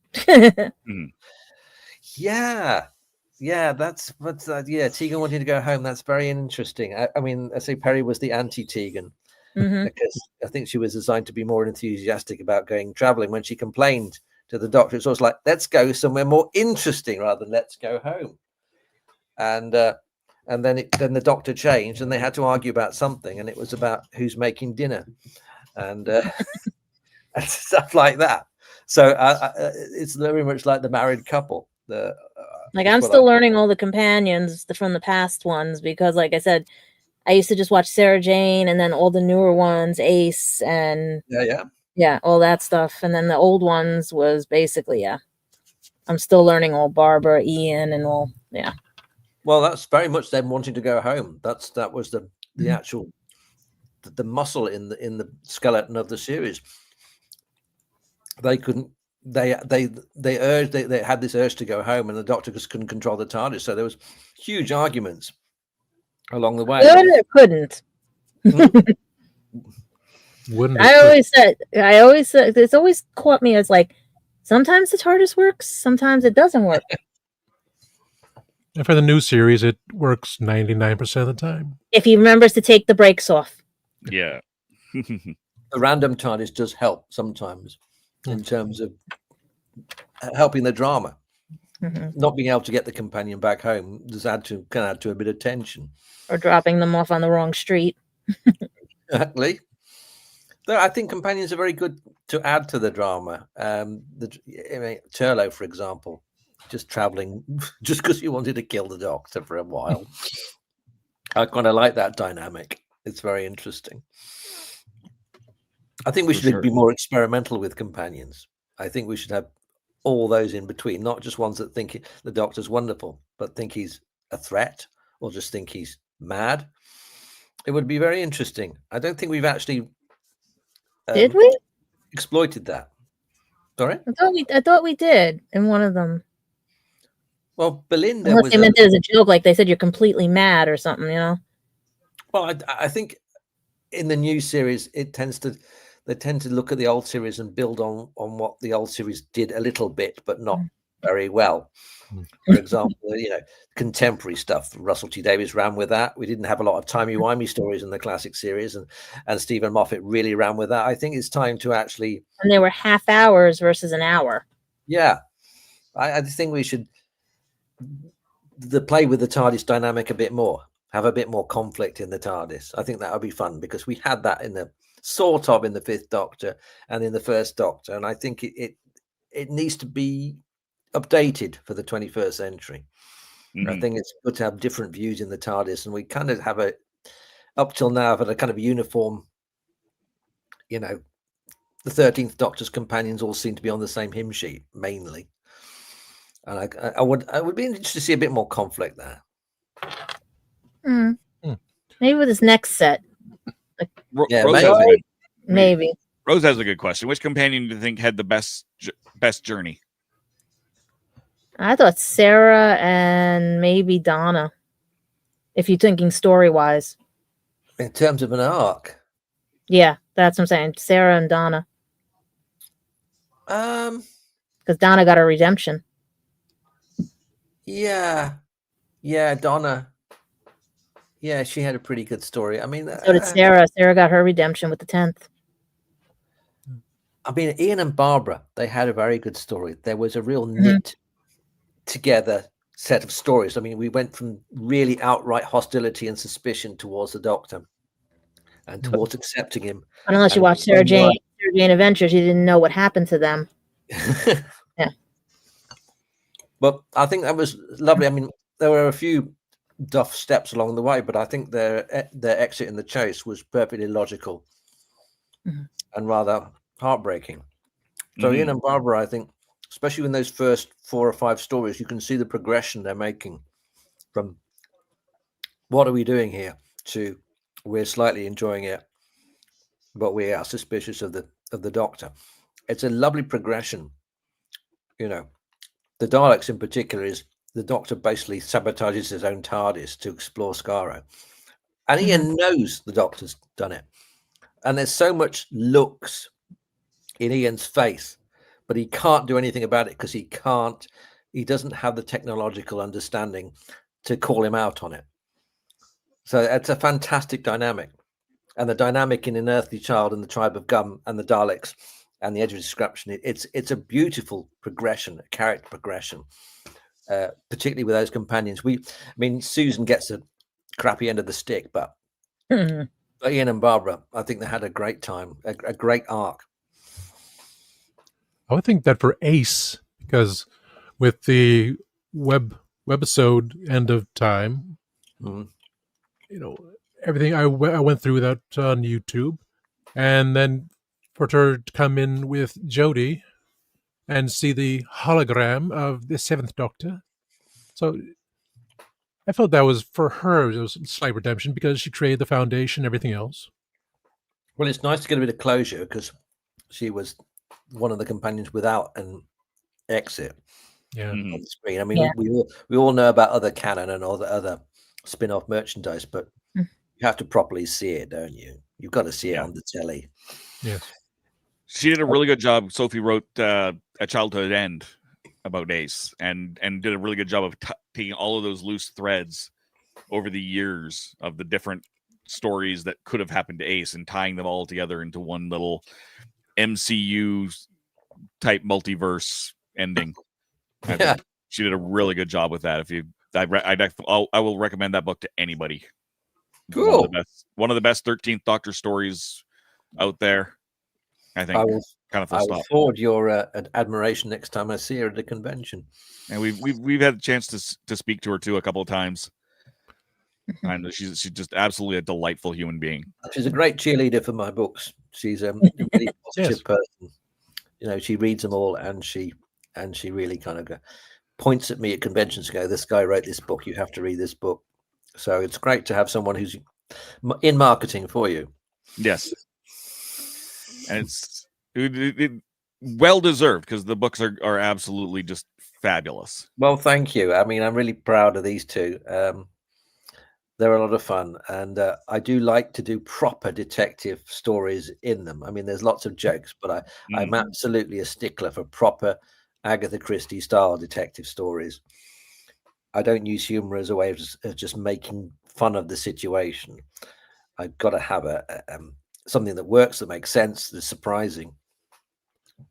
Tegan wanting to go home. That's very interesting. I mean, I say Peri was the anti-Tegan because I think she was designed to be more enthusiastic about going traveling. When she complained to the doctor, it's always like, let's go somewhere more interesting rather than let's go home. And then the doctor changed, and they had to argue about something, and it was about who's making dinner, and and stuff like that. So it's very much like the married couple. I'm still learning all the companions from the past ones because, like I said, I used to just watch Sarah Jane, and then all the newer ones, Ace, and all that stuff, and then the old ones was basically I'm still learning all Barbara, Ian, and all Well, that's very much them wanting to go home. That was the actual the muscle in the skeleton of the series. They couldn't. They had this urge to go home, and the doctor just couldn't control the TARDIS. So there was huge arguments along the way. Couldn't. Wouldn't I always said it's always caught me as like sometimes the TARDIS works, sometimes it doesn't work. And for the new series, it works 99% of the time. If he remembers to take the brakes off. Yeah. The random TARDIS does help sometimes in terms of helping the drama. Not being able to get the companion back home can add to a bit of tension. Or dropping them off on the wrong street. Exactly. Though I think companions are very good to add to the drama. Turlo, for example, just traveling just because you wanted to kill the doctor for a while. I kind of like that dynamic. It's very interesting. I think we should be more experimental with companions. I think we should have all those in between, not just ones that think the doctor's wonderful, but think he's a threat or just think he's mad. It would be very interesting. I don't think we've actually did we exploited that. Sorry, I thought we did in one of them. Well, Belinda Unless was they meant it as a joke, like they said you're completely mad or something, you know? Well, I think in the new series, they tend to look at the old series and build on what the old series did a little bit, but not very well. For example, contemporary stuff. Russell T Davies ran with that. We didn't have a lot of timey-wimey stories in the classic series, and Stephen Moffat really ran with that. I think it's time to actually. And they were half hours versus an hour. Yeah, I think we should play with the TARDIS dynamic a bit more. Have a bit more conflict in the TARDIS. I think that would be fun because we had that in the Fifth Doctor and in the First Doctor, and I think it needs to be updated for the 21st century. I think it's good to have different views in the TARDIS, and we kind of have up till now had a kind of uniform. The 13th Doctor's companions all seem to be on the same hymn sheet mainly, and I would be interested to see a bit more conflict there. Maybe with this next set. Maybe. Rose has a good question. Which companion do you think had the best journey? I thought Sarah and maybe Donna, if you're thinking story-wise. In terms of an arc? Yeah, that's what I'm saying. Sarah and Donna. Because Donna got her redemption. Yeah, Donna. Yeah, she had a pretty good story. I mean, so did Sarah. Sarah got her redemption with the 10th. I mean, Ian and Barbara, they had a very good story. There was a real knit together set of stories. I mean, we went from really outright hostility and suspicion towards the Doctor and towards accepting him. Unless you watched Sarah Jane Adventures, you didn't know what happened to them. Yeah. But I think that was lovely. I mean, there were a few duff steps along the way, but I think their exit in the chase was perfectly logical and rather heartbreaking. So Ian and Barbara, I think, especially in those first 4 or 5 stories, you can see the progression they're making from what are we doing here to we're slightly enjoying it, but we are suspicious of the Doctor. It's a lovely progression. The Daleks in particular is the Doctor basically sabotages his own TARDIS to explore Skaro. And Ian knows the Doctor's done it. And there's so much looks in Ian's face, but he can't do anything about it because he doesn't have the technological understanding to call him out on it. So it's a fantastic dynamic. And the dynamic in An Earthly Child and the Tribe of Gum and the Daleks and the Edge of Disruption, it's a beautiful progression, a character progression. Particularly with those companions. Susan gets a crappy end of the stick, but Ian and Barbara, I think they had a great time, a great arc. I would think that for Ace, because with the webisode End of Time, everything I went through that on YouTube, and then for her to come in with Jodie and see the hologram of the 7th Doctor. So I felt that was, for her, it was a slight redemption because she created the Foundation, everything else. Well, it's nice to get a bit of closure because she was one of the companions without an exit on the screen. I mean, we all know about other canon and all the other spin-off merchandise, but you have to properly see it, don't you? You've got to see it on the telly. Yes. She did a really good job. Sophie wrote A Childhood End about Ace and did a really good job of taking all of those loose threads over the years of the different stories that could have happened to Ace and tying them all together into one little MCU type multiverse ending. I think she did a really good job with that. I will recommend that book to anybody. Cool. One of the best 13th Doctor stories out there. I think I will forward your admiration next time I see her at a convention. And we've had a chance to speak to her too a couple of times. And she's just absolutely a delightful human being. She's a great cheerleader for my books. She's a really positive person. She reads them all, and she really kind of points at me at conventions and go, "This guy wrote this book. You have to read this book." So it's great to have someone who's in marketing for you. Yes. And it's well deserved because the books are absolutely just fabulous. Well, thank you. I mean, I'm really proud of these two. They're a lot of fun, and I do like to do proper detective stories in them. I mean, there's lots of jokes, but I'm absolutely a stickler for proper Agatha Christie style detective stories. I don't use humor as a way of just making fun of the situation. I've got to have something that works, that makes sense, that's surprising.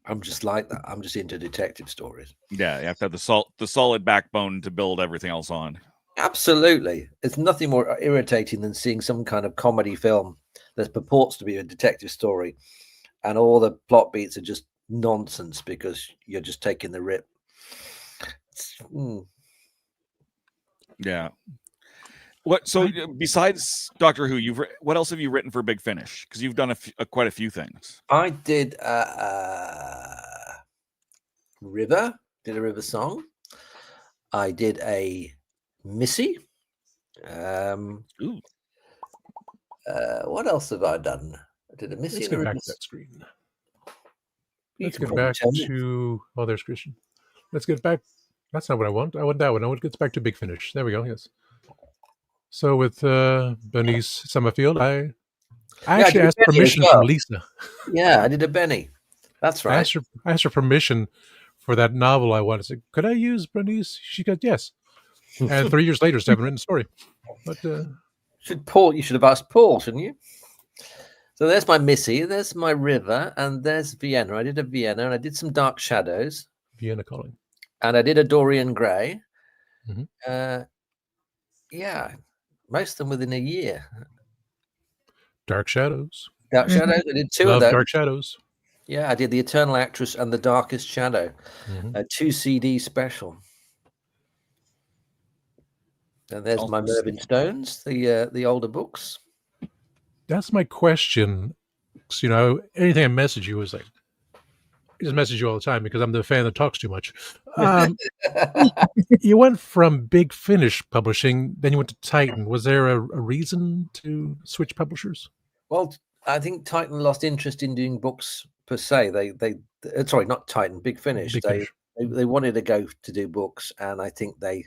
I'm just like that. I'm just into detective stories. Yeah, you have to have the solid backbone to build everything else on. Absolutely. It's nothing more irritating than seeing some kind of comedy film that purports to be a detective story and all the plot beats are just nonsense because you're just taking the rip. Yeah. What? So besides Doctor Who, what else have you written for Big Finish? Because you've done quite a few things. I did River. Did a River song. I did a Missy. What else have I done? I did a Missy. Let's get back to that screen. Let's get back to. Oh, there's Christian. Let's get back. That's not what I want. I want that one. I want to get back to Big Finish. There we go. Yes. So with Bernice Summerfield, I actually asked permission from Lisa. Yeah, I did a Benny. That's right. I asked her permission for that novel I wanted. I said, could I use Bernice? She got yes. And 3 years later, still haven't written a story. But you should have asked Paul, shouldn't you? So there's my Missy, there's my River, and there's Vienna. I did a Vienna, and I did some Dark Shadows. Vienna Calling. And I did a Dorian Gray. Mm-hmm. Yeah, most of them within a year. Dark Shadows. Dark Shadows. I did two of those. Dark Shadows. Yeah, I did The Eternal Actress and The Darkest Shadow. A 2 CD special. And there's my Mervyn Stones, the older books. That's my question. So, you know, anything I message you is like, I just message you all the time because I'm the fan that talks too much. You went from Big Finish Publishing, then you went to Titan. Was there a reason to switch publishers? Well, I think Titan lost interest in doing books per se. Sorry, not Titan, Big Finish. They wanted to go to do books, and I think they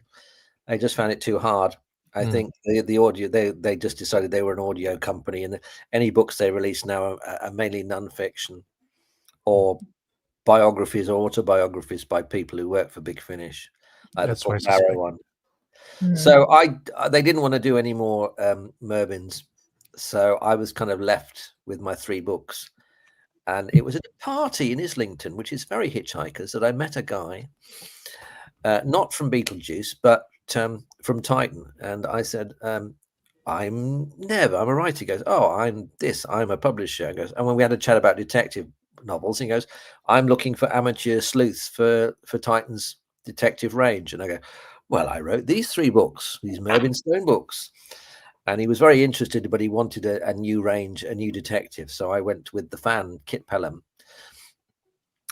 just found it too hard. I think the audio, they just decided they were an audio company, and any books they release now are mainly nonfiction or biographies or autobiographies by people who work for Big Finish. That's what Barrow one. So they didn't want to do any more Mervyns. So I was kind of left with my 3 books. And it was at a party in Islington, which is very hitchhikers, that I met a guy, not from Beetlejuice, but from Titan. And I said, I'm Nev, I'm a writer. He goes, oh, I'm a publisher. He goes, and when we had a chat about detective novels, he goes, I'm looking for amateur sleuths for Titan's detective range. And I go, well, I wrote these 3 books, these Mervyn Stone books. And he was very interested, but he wanted a new range, a new detective. So I went with the fan, Kit Pelham.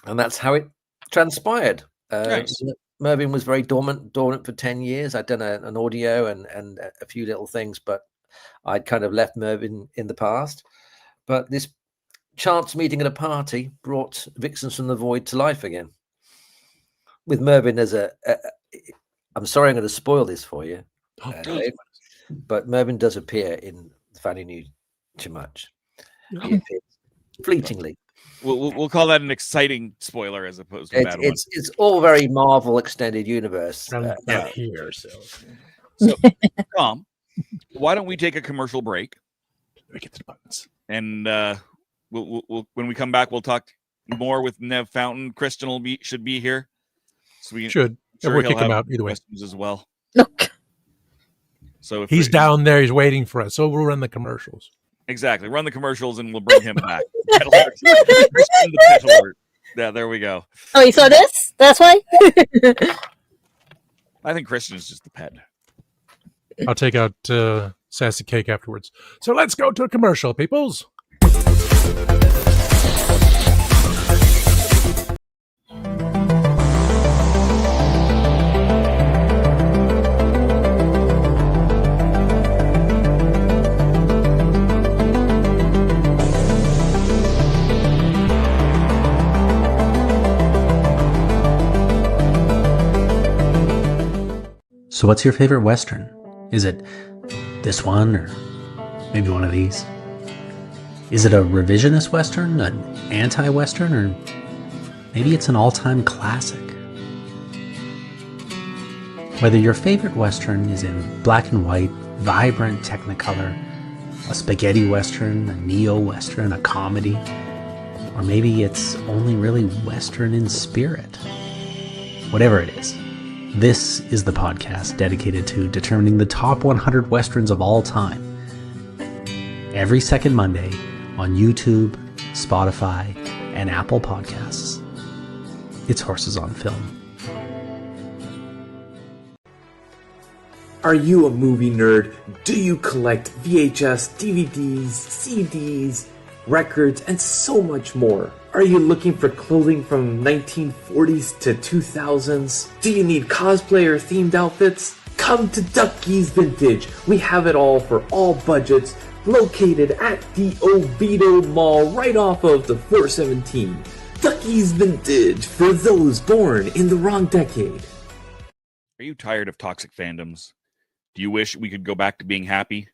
And that's how it transpired. Nice. Mervyn was very dormant for 10 years. I'd done an audio and a few little things, but I'd kind of left Mervyn in the past. But this chance meeting at a party brought Vixens from the Void to life again. With Mervyn as I'm sorry I'm going to spoil this for you. But Mervyn does appear in The Fanny Knew Too Much. He appears fleetingly. We'll call that an exciting spoiler as opposed to a bad one. It's all very Marvel extended universe. Here, so Tom, why don't we take a commercial break? Let me get to the buttons. And we'll when we come back, we'll talk more with Nev Fountain. Christian should be here. So we should. Sure, we'll kick him out either way as well. So if he's down there, he's waiting for us. So we'll run the commercials. Exactly. Run the commercials and we'll bring him back. Yeah, there we go. Oh, you saw this? That's why? I think Christian's just the pet. I'll take out Sassy Cake afterwards. So let's go to a commercial, peoples. So what's your favorite Western? Is it this one or maybe one of these? Is it a revisionist Western, an anti-Western, or maybe it's an all-time classic? Whether your favorite Western is in black and white, vibrant Technicolor, a spaghetti Western, a neo-Western, a comedy, or maybe it's only really Western in spirit. Whatever it is, this is the podcast dedicated to determining the top 100 Westerns of all time. Every second Monday on YouTube, Spotify, and Apple Podcasts. It's Horses on Film. Are you a movie nerd? Do you collect VHS, DVDs, CDs, records, and so much more? Are you looking for clothing from 1940s to 2000s? Do you need cosplayer themed outfits? Come to Ducky's Vintage. We have it all for all budgets, located at the Oviedo Mall right off of the 417. Ducky's Vintage for those born in the wrong decade. Are you tired of toxic fandoms? Do you wish we could go back to being happy?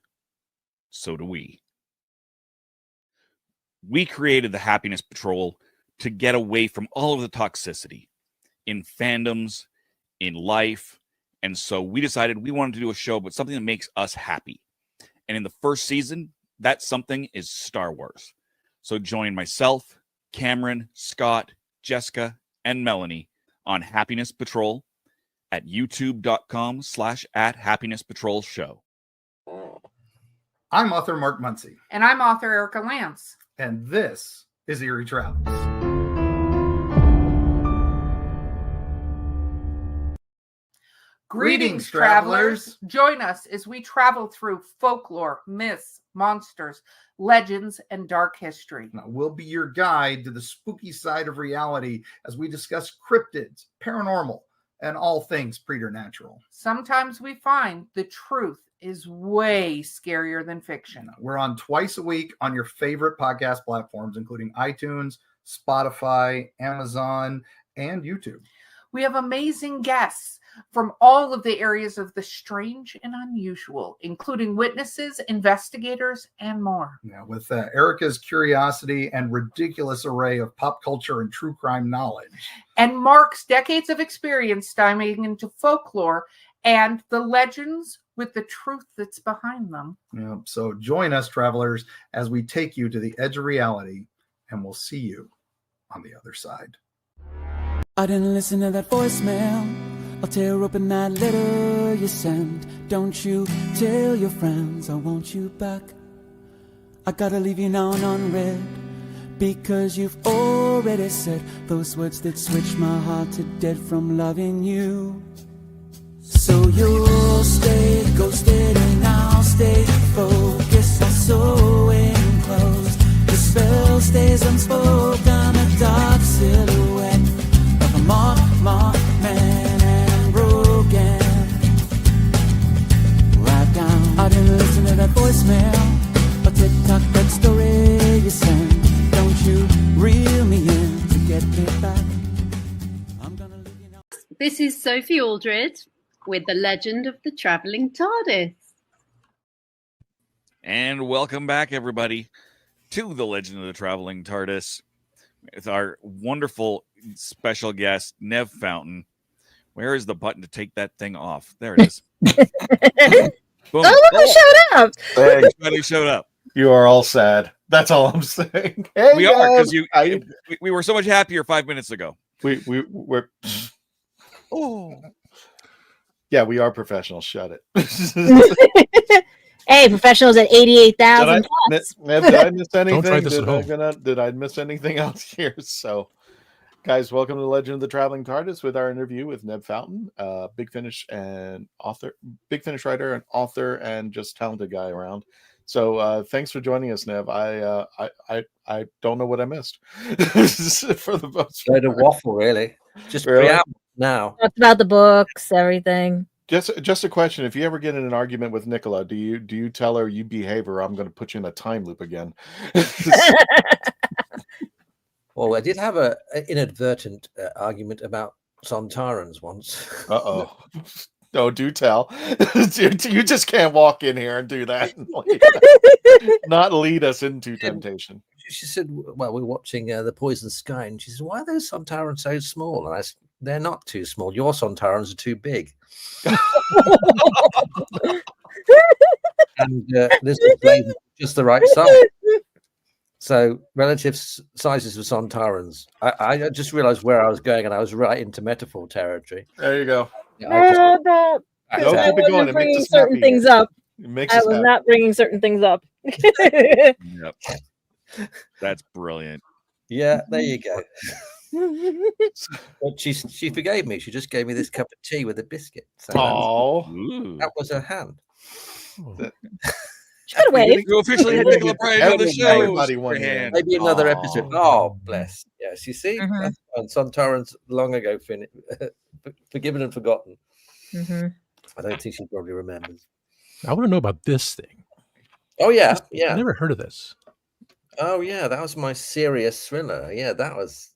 So do we. We created the Happiness Patrol to get away from all of the toxicity in fandoms, in life, and so we decided we wanted to do a show about something that makes us happy. And in the first season, that something is Star Wars. So join myself, Cameron, Scott, Jessica, and Melanie on Happiness Patrol at youtube.com/@happinesspatrolshow. I'm author Mark Muncy. And I'm author Erica Lance. And this is Eerie Travels. Greetings, travelers. Join us as we travel through folklore, myths, monsters, legends, and dark history. Now, we'll be your guide to the spooky side of reality as we discuss cryptids, paranormal, and all things preternatural. Sometimes we find the truth is way scarier than fiction. We're on twice a week on your favorite podcast platforms, including iTunes, Spotify, Amazon, and YouTube. We have amazing guests from all of the areas of the strange and unusual, including witnesses, investigators, and more. Now, with Erica's curiosity and ridiculous array of pop culture and true crime knowledge. And Mark's decades of experience diving into folklore and the legends with the truth that's behind them. Yeah, so join us, travelers, as we take you to the edge of reality, and we'll see you on the other side. I didn't listen to that voicemail. I'll tear open that letter you sent. Don't you tell your friends I want you back. I gotta leave you now and unread, because you've already said those words that switch my heart to dead from loving you. So you'll stay ghosted and I'll stay focused. I'll sew in close. The spell stays unspoken. A dark silhouette of a moth man and broken. Right down. I didn't listen to that voicemail. Or TikTok that story you sent. Don't you reel me in to get me back. I'm gonna leave you now. This is Sophie Aldred with The Legend of the Traveling TARDIS. And welcome back, everybody, to The Legend of the Traveling TARDIS with our wonderful special guest, Nev Fountain. Where is the button to take that thing off? There it is. Boom. Oh, look who showed up. Everybody showed up. You are all sad. That's all I'm saying. Hey, we are, because we were so much happier 5 minutes ago. We're Oh. Yeah, we are professionals. Shut it. Hey, professionals at 88,000. Did I miss anything? Don't try this at home. Did I miss anything else here? So, guys, welcome to the Legend of the Traveling TARDIS with our interview with Nev Fountain, Big Finish writer and author, and just talented guy around. So, thanks for joining us, Nev. I don't know what I missed for the most part. A waffle, really. Just Really? now. Talked about the books, everything. Just a question: if you ever get in an argument with Nicola, do you tell her you behave, or I'm going to put you in a time loop again? Well, I did have an inadvertent argument about Sontarans once. Uh-oh. No, do tell. You just can't walk in here and do that. Not lead us into temptation. She said, well, we're watching The Poison Sky, and she said, why are those Sontarans so small? And I said, they're not too small. Your Sontarans are too big. And this is just the right size. So relative sizes of Sontarans. I just realized where I was going, and I was right into metaphor territory. There you go. No, don't. I I wasn't bringing certain things up. I was not bringing certain things up. Yep. That's brilliant. Yeah, there you go. But she forgave me. She just gave me this cup of tea with a biscuit. So that was her hand. You officially had Nicola Bryant on the show. Everybody won hand. Maybe another episode. Oh, bless. Yes, you see, that's Sontarans long ago forgiven and forgotten. I don't think she probably remembers. I want to know about this thing. Oh yeah, I never heard of this. Oh yeah, that was my serious thriller. Yeah, that was.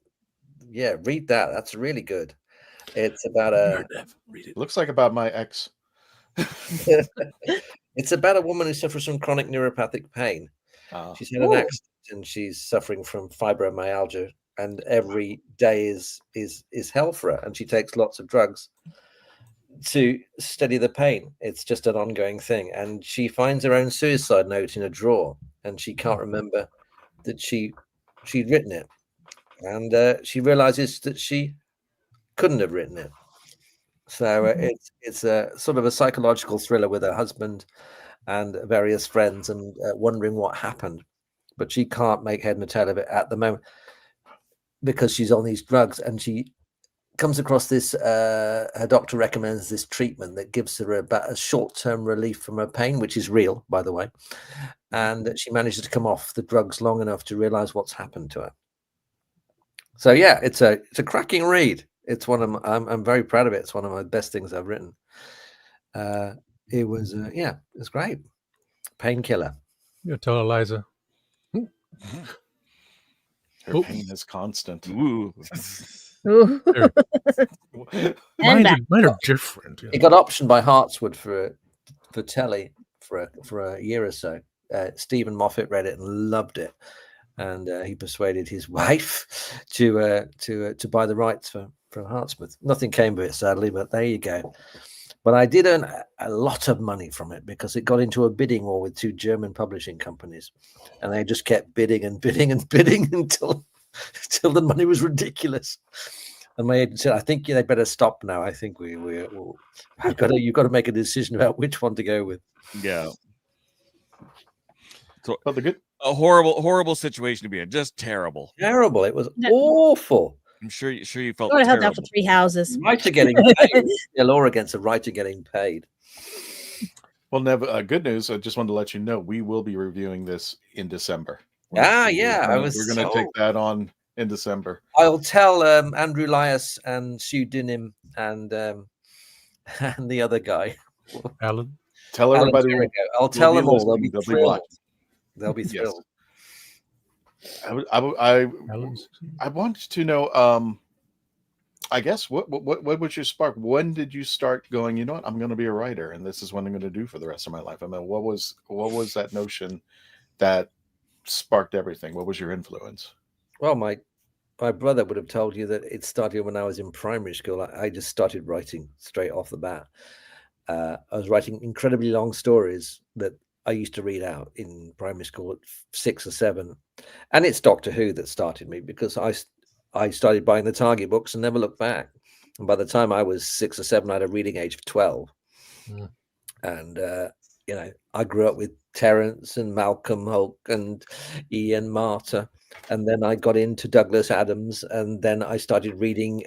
Yeah, read that. That's really good. It's about read it. Looks like about my ex. It's about a woman who suffers from chronic neuropathic pain. She's had an accident and she's suffering from fibromyalgia, and every day is hell for her. And she takes lots of drugs to steady the pain. It's just an ongoing thing. And she finds her own suicide note in a drawer, and she can't remember that she'd written it. And she realizes that she couldn't have written it. So it's a sort of a psychological thriller with her husband and various friends, and wondering what happened. But she can't make head and tail of it at the moment because she's on these drugs, and she comes across this. Her doctor recommends this treatment that gives her about a short-term relief from her pain, which is real, by the way. And she manages to come off the drugs long enough to realize what's happened to her. So yeah, it's a cracking read. It's one of I'm very proud of it. It's one of my best things I've written. It was it's great. Painkiller. You tell Eliza. Her pain is constant. Ooh. Mine are different. It got optioned by Hartswood for telly for a year or so. Stephen Moffat read it and loved it, and he persuaded his wife to buy the rights from Hartsmouth. Nothing came of it, sadly, but there you go. But I did earn a lot of money from it because it got into a bidding war with two German publishing companies, and they just kept bidding and bidding and bidding until the money was ridiculous. And my agent said, "I think they better stop now. I think you've got to make a decision about which one to go with." Yeah. So good. A horrible situation to be in. Just terrible. Terrible. It was awful. I'm sure you felt. I would have terrible. that for 3 houses. Writer getting paid. The law against a writer getting paid. Well, Nev, good news. I just wanted to let you know we will be reviewing this in December. Yeah. We're going to take that on in December. I'll tell Andrew Lias and Sue Dinham and the other guy, Alan. Tell everybody. I'll tell them all. They'll be thrilled. I wanted to know. I guess what was your spark? When did you start going? You know what? I'm going to be a writer, and this is what I'm going to do for the rest of my life. I mean, what was that notion that sparked everything? What was your influence? Well, my brother would have told you that it started when I was in primary school. I just started writing straight off the bat. I was writing incredibly long stories that I used to read out in primary school at 6 or 7. And it's Doctor Who that started me, because I started buying the Target books and never looked back. And by the time I was 6 or 7, I had a reading age of 12. Mm. And, I grew up with Terence and Malcolm Hulk and Ian Marter. And then I got into Douglas Adams. And then I started reading...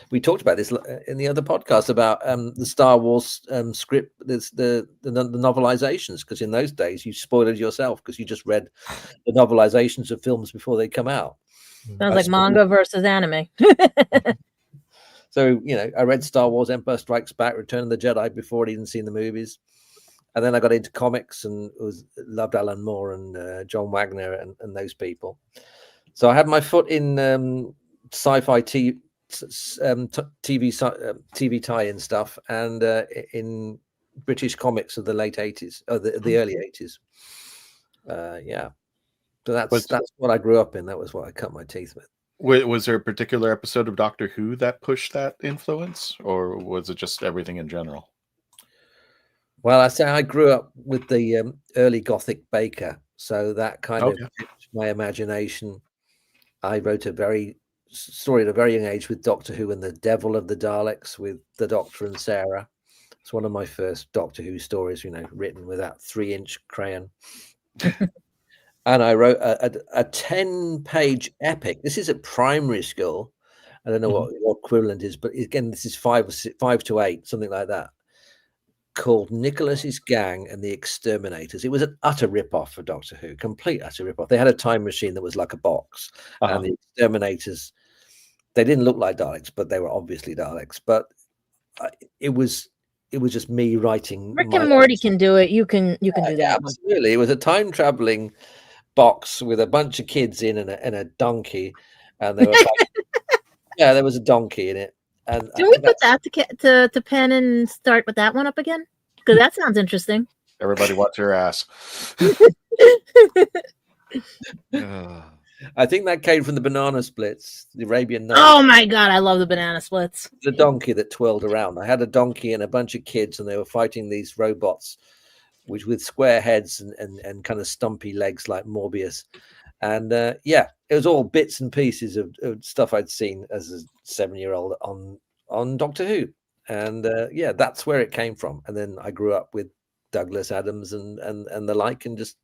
we talked about this in the other podcast about the Star Wars script, the novelizations, because in those days you spoiled it yourself because you just read the novelizations of films before they come out. Sounds like manga versus anime. So, I read Star Wars, Empire Strikes Back, Return of the Jedi before I'd even seen the movies. And then I got into comics and loved Alan Moore and John Wagner and those people. So I had my foot in sci-fi TV tie-in stuff, and in British comics of the late 80s, or the early 80s. Yeah. So that's what I grew up in. That was what I cut my teeth with. Was there a particular episode of Doctor Who that pushed that influence, or was it just everything in general? Well, I say I grew up with the early Gothic Baker, so that kind of piqued my imagination. I wrote a story at a very young age with Doctor Who and the Devil of the Daleks with the Doctor and Sarah. It's one of my first Doctor Who stories, written with that 3-inch crayon. And I wrote a 10-page epic. This is at primary school. I don't know what equivalent is, but again, this is 5 to 8, something like that, called Nicholas's Gang and the Exterminators. It was an utter rip-off for Doctor Who, complete utter rip-off. They had a time machine that was like a box, and the Exterminators, they didn't look like Daleks, but they were obviously Daleks. But it was just me writing. Rick and Morty can do it. You can do that. Yeah, absolutely. It was a time-traveling box with a bunch of kids in and a donkey, and they were there was a donkey in it. And can we put that to pen and start with that one up again? Because that sounds interesting. Everybody watch your ass. I think that came from the Banana Splits, the Arabian Nights. Oh my god, I love the Banana Splits. The donkey that twirled around. I had a donkey and a bunch of kids, and they were fighting these robots, which with square heads and kind of stumpy legs like Morbius. And it was all bits and pieces of stuff I'd seen as a 7-year-old on Doctor Who. And that's where it came from. And then I grew up with Douglas Adams and the like, and just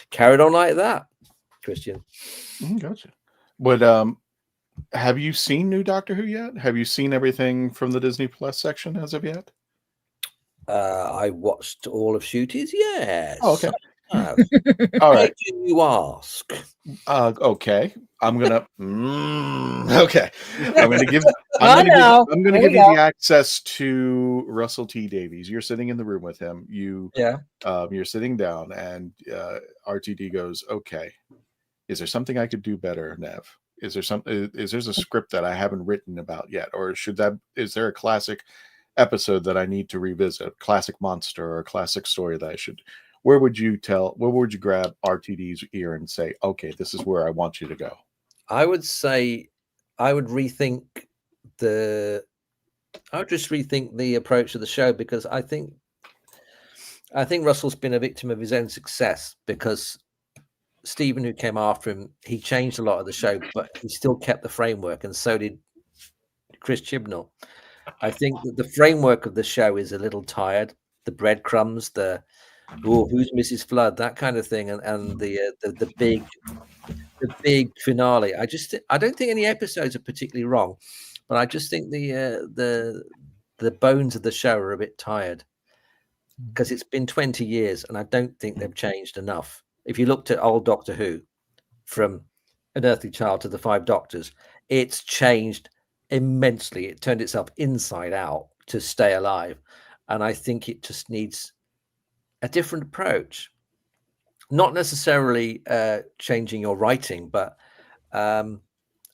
carried on like that. Christian. Gotcha. But have you seen new Doctor Who yet? Have you seen everything from the Disney Plus section as of yet? I watched all of Shooties. Yes. Oh, okay. All right. Do you ask? Okay. I'm gonna. Okay. I'm gonna give. I'm gonna give you the access to Russell T Davies. You're sitting in the room with him. You're sitting down, and RTD goes, "Okay, is there something I could do better, Nev? Is there a script that I haven't written about yet, or is there a classic episode that I need to revisit, a classic monster or a classic story that I should?" Where would you grab RTD's ear and say, okay, this is where I want you to go? I would say I would just rethink the approach of the show, because I think Russell's been a victim of his own success, because Stephen, who came after him, he changed a lot of the show, but he still kept the framework, and so did Chris Chibnall. I think that the framework of the show is a little tired. The breadcrumbs, who's Mrs. Flood, that kind of thing, and the big finale. I don't think any episodes are particularly wrong, but I just think the bones of the show are a bit tired, because it's been 20 years and I don't think they've changed enough. If you looked at old Doctor Who, from An Earthly Child to the 5 Doctors, it's changed immensely. It turned itself inside out to stay alive, and I think it just needs a different approach. Not necessarily changing your writing, but as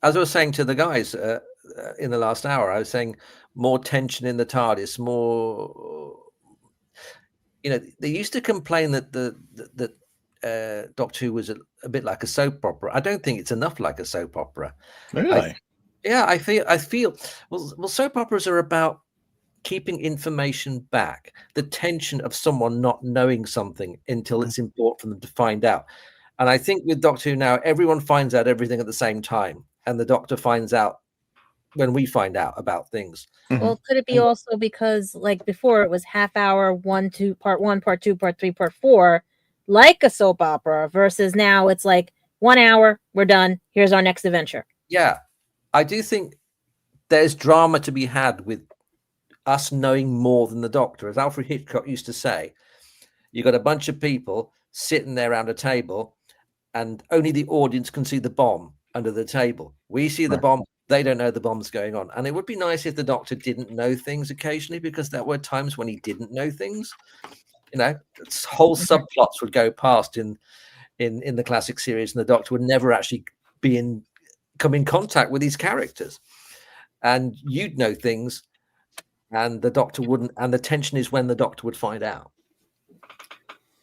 I was saying to the guys in the last hour, I was saying more tension in the TARDIS, more. They used to complain that Doctor Who was a bit like a soap opera. I don't think it's enough like a soap opera. Really? I feel well, soap operas are about keeping information back, the tension of someone not knowing something until it's important for them to find out. And I think with Doctor Who now, everyone finds out everything at the same time, and the Doctor finds out when we find out about things. Well, could it be also because, like before, it was half hour, part 1, part 2, part 3, part 4, like a soap opera, versus now it's like 1 hour, we're done, here's our next adventure. Yeah, I do think there's drama to be had with us knowing more than the Doctor. As Alfred Hitchcock used to say, you got a bunch of people sitting there around a table, and only the audience can see the bomb under the table. We see the bomb, they don't know the bomb's going on. And it would be nice if the Doctor didn't know things occasionally, because there were times when he didn't know things. Whole subplots would go past in the classic series, and the Doctor would never actually come in contact with these characters. and you'd know things, and the Doctor wouldn't. And the tension is when the Doctor would find out.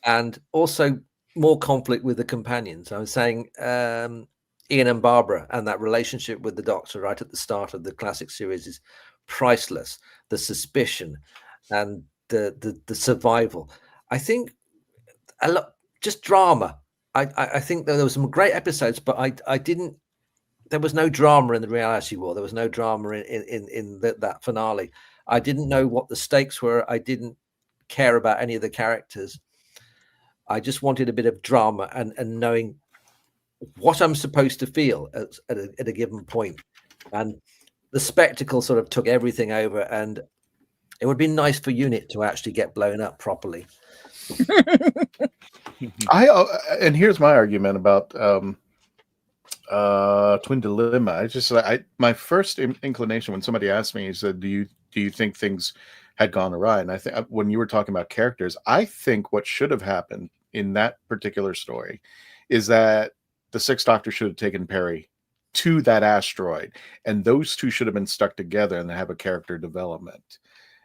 And also more conflict with the companions. I was saying Ian and Barbara and that relationship with the Doctor right at the start of the classic series is priceless. The suspicion and the survival. I think a lot, just drama. I think there were some great episodes, but I didn't. There was no drama in the reality war. There was no drama in that finale. I didn't know what the stakes were. I didn't care about any of the characters. I just wanted a bit of drama and knowing what I'm supposed to feel at a given point. And the spectacle sort of took everything over, and it would be nice for UNIT to actually get blown up properly. And here's my argument about Twin Dilemma. My first inclination when somebody asked me, he said, do you think things had gone awry? And I think when you were talking about characters, I think what should have happened in that particular story is that the Sixth Doctor should have taken Peri to that asteroid, and those two should have been stuck together and have a character development.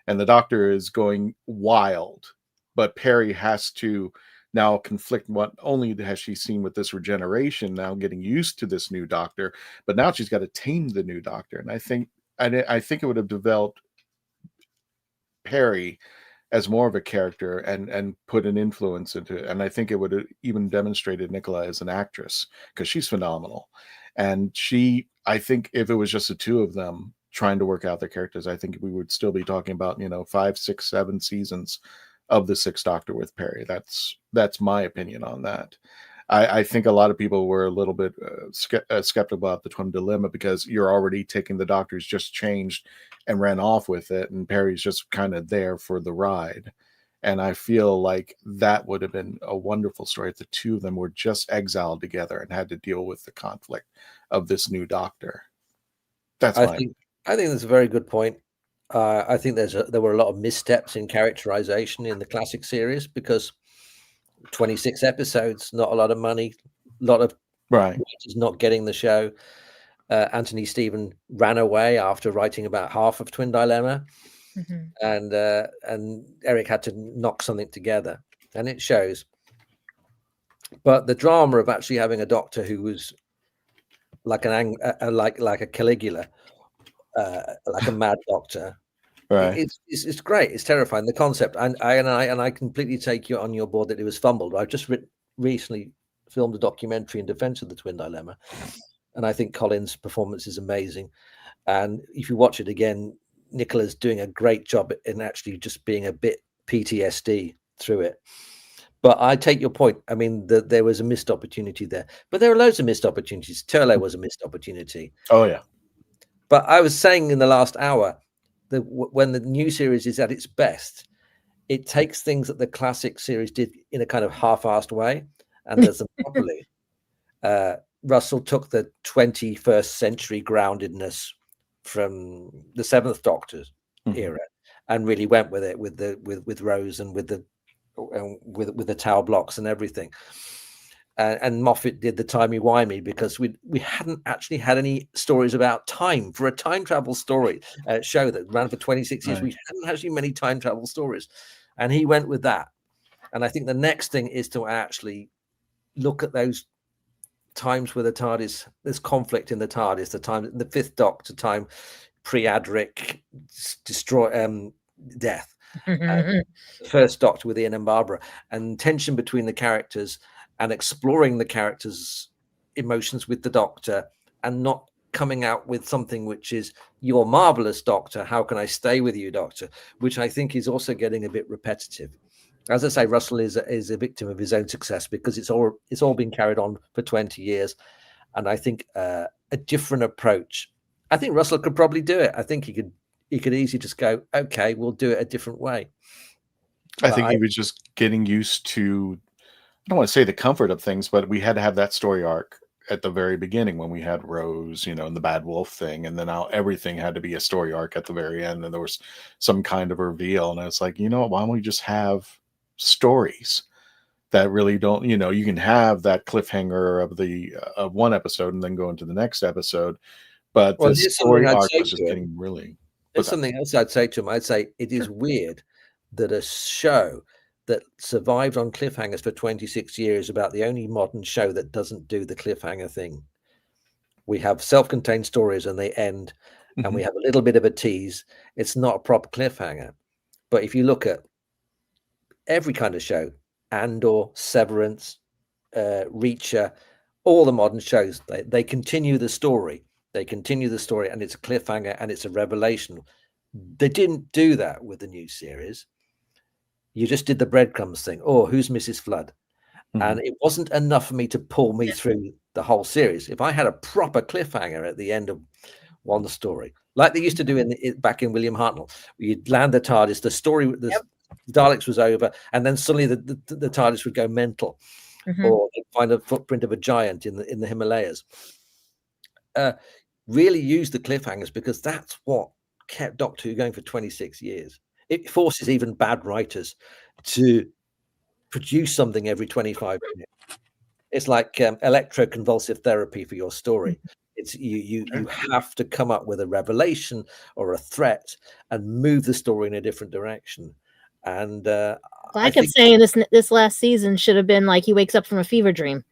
And the Doctor is going wild, but Peri has to now conflict. What only has she seen with this regeneration, now getting used to this new Doctor, but now she's got to tame the new Doctor. And I think it would have developed Peri as more of a character and put an influence into it. And I think it would have even demonstrated Nicola as an actress, because she's phenomenal. And I think if it was just the two of them trying to work out their characters, I think we would still be talking about, 5, 6, 7 seasons of the Sixth Doctor with Peri. That's my opinion on that. I think a lot of people were a little bit skeptical about the Twin Dilemma, because you're already taking the Doctor's just changed and ran off with it, and Peri's just kind of there for the ride. And I feel like that would have been a wonderful story if the two of them were just exiled together and had to deal with the conflict of this new Doctor. I think that's a very good point. I think there were a lot of missteps in characterization in the classic series, because 26 episodes, not a lot of money, a lot of writers not getting the show. Anthony Stephen ran away after writing about half of Twin Dilemma, and Eric had to knock something together, and it shows. But the drama of actually having a Doctor who was like like a Caligula, like a mad Doctor. Right. It's great. It's terrifying. The concept, and I completely take you on your board that it was fumbled. I've just recently filmed a documentary in defense of the Twin Dilemma, and I think Colin's performance is amazing. And if you watch it again, Nicola's doing a great job in actually just being a bit PTSD through it. But I take your point. I mean, there was a missed opportunity there, but there are loads of missed opportunities. Turlo was a missed opportunity. Oh yeah. But I was saying in the last hour, when the new series is at its best, it takes things that the classic series did in a kind of half-assed way and does them properly. Russell took the 21st century groundedness from the Seventh Doctor's era and really went with it with Rose and with the tower blocks and everything. And Moffat did the timey-wimey, because we hadn't actually had any stories about time for a time travel story show that ran for 26 years. We hadn't actually many time travel stories, and he went with that. And I think the next thing is to actually look at those times where the TARDIS, there's conflict in the TARDIS, the Fifth Doctor time, pre-Adric, death, First Doctor with Ian and Barbara, and tension between the characters, and exploring the characters' emotions with the Doctor, and not coming out with something which is, "You're marvelous, Doctor. How can I stay with you, Doctor?" Which I think is also getting a bit repetitive. As I say, Russell is a victim of his own success, because it's all been carried on for 20 years, and I think a different approach. I think Russell could probably do it. I think he could easily just go, "Okay, we'll do it a different way." I think he was just getting used to, I don't want to say the comfort of things, but we had to have that story arc at the very beginning when we had Rose, and the Bad Wolf thing, and then now everything had to be a story arc at the very end, and there was some kind of reveal, and it's like, why don't we just have stories that really don't, you can have that cliffhanger of one episode and then go into the next episode, But Well, the here's story something I'd arc say was just to him. getting really. There's something else I'd say to him. I'd say it is weird that a show that survived on cliffhangers for 26 years about the only modern show that doesn't do the cliffhanger thing. We have self-contained stories and they end, and we have a little bit of a tease. It's not a proper cliffhanger. But if you look at every kind of show, Andor, Severance, Reacher, all the modern shows, they continue the story. They continue the story, and it's a cliffhanger and it's a revelation. They didn't do that with the new series. You just did the breadcrumbs thing. Oh, who's Mrs. Flood? And it wasn't enough for me to pull me through the whole series. If I had a proper cliffhanger at the end of one story, like they used to do back in William Hartnell, you'd land the TARDIS, the story, the Daleks was over, and then suddenly the TARDIS would go mental, or they'd find a footprint of a giant in the Himalayas. Really use the cliffhangers, because that's what kept Doctor Who going for 26 years. It forces even bad writers to produce something every 25 minutes. It's like electroconvulsive therapy for your story. It's you have to come up with a revelation or a threat and move the story in a different direction. And I kept saying this last season should have been like he wakes up from a fever dream,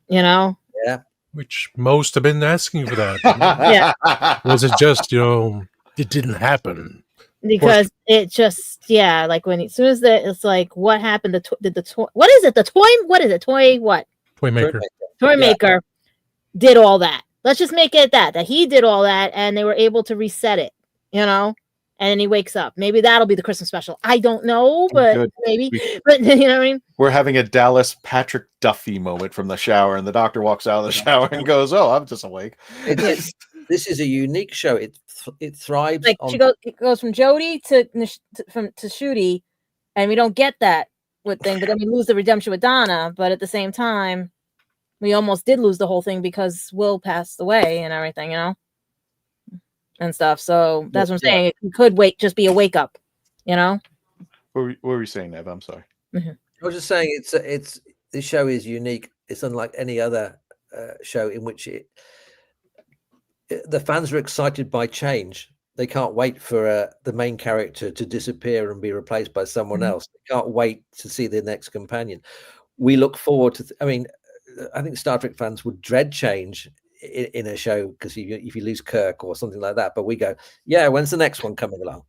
you know? Yeah. Which most have been asking for that. Yeah. Was it just, it didn't happen? Because it just, like as soon as it's like, what happened? Did the toy, what is it? The toy, what is it? Toy what? Toy maker. Toy maker did all that. Let's just make it that he did all that, and they were able to reset it, and then he wakes up. Maybe that'll be the Christmas special. I don't know, but maybe. But you know what I mean? We're having a Dallas Patrick Duffy moment from the shower, and the Doctor walks out of the shower and goes, "Oh, I'm just awake." This is a unique show. It thrives. Like it goes from Jodie to Shooty, and we don't get that thing, but then we lose the redemption with Donna. But at the same time, we almost did lose the whole thing because Will passed away and everything, and stuff. So that's what I'm saying. It could just be a wake up, What were you saying, Nev? I'm sorry. I was just saying this show is unique. It's unlike any other show in which the fans are excited by change. They can't wait for the main character to disappear and be replaced by someone else. They can't wait to see the next companion. We look forward to. I think Star Trek fans would dread change in a show because if you lose Kirk or something like that. But we go, yeah, when's the next one coming along?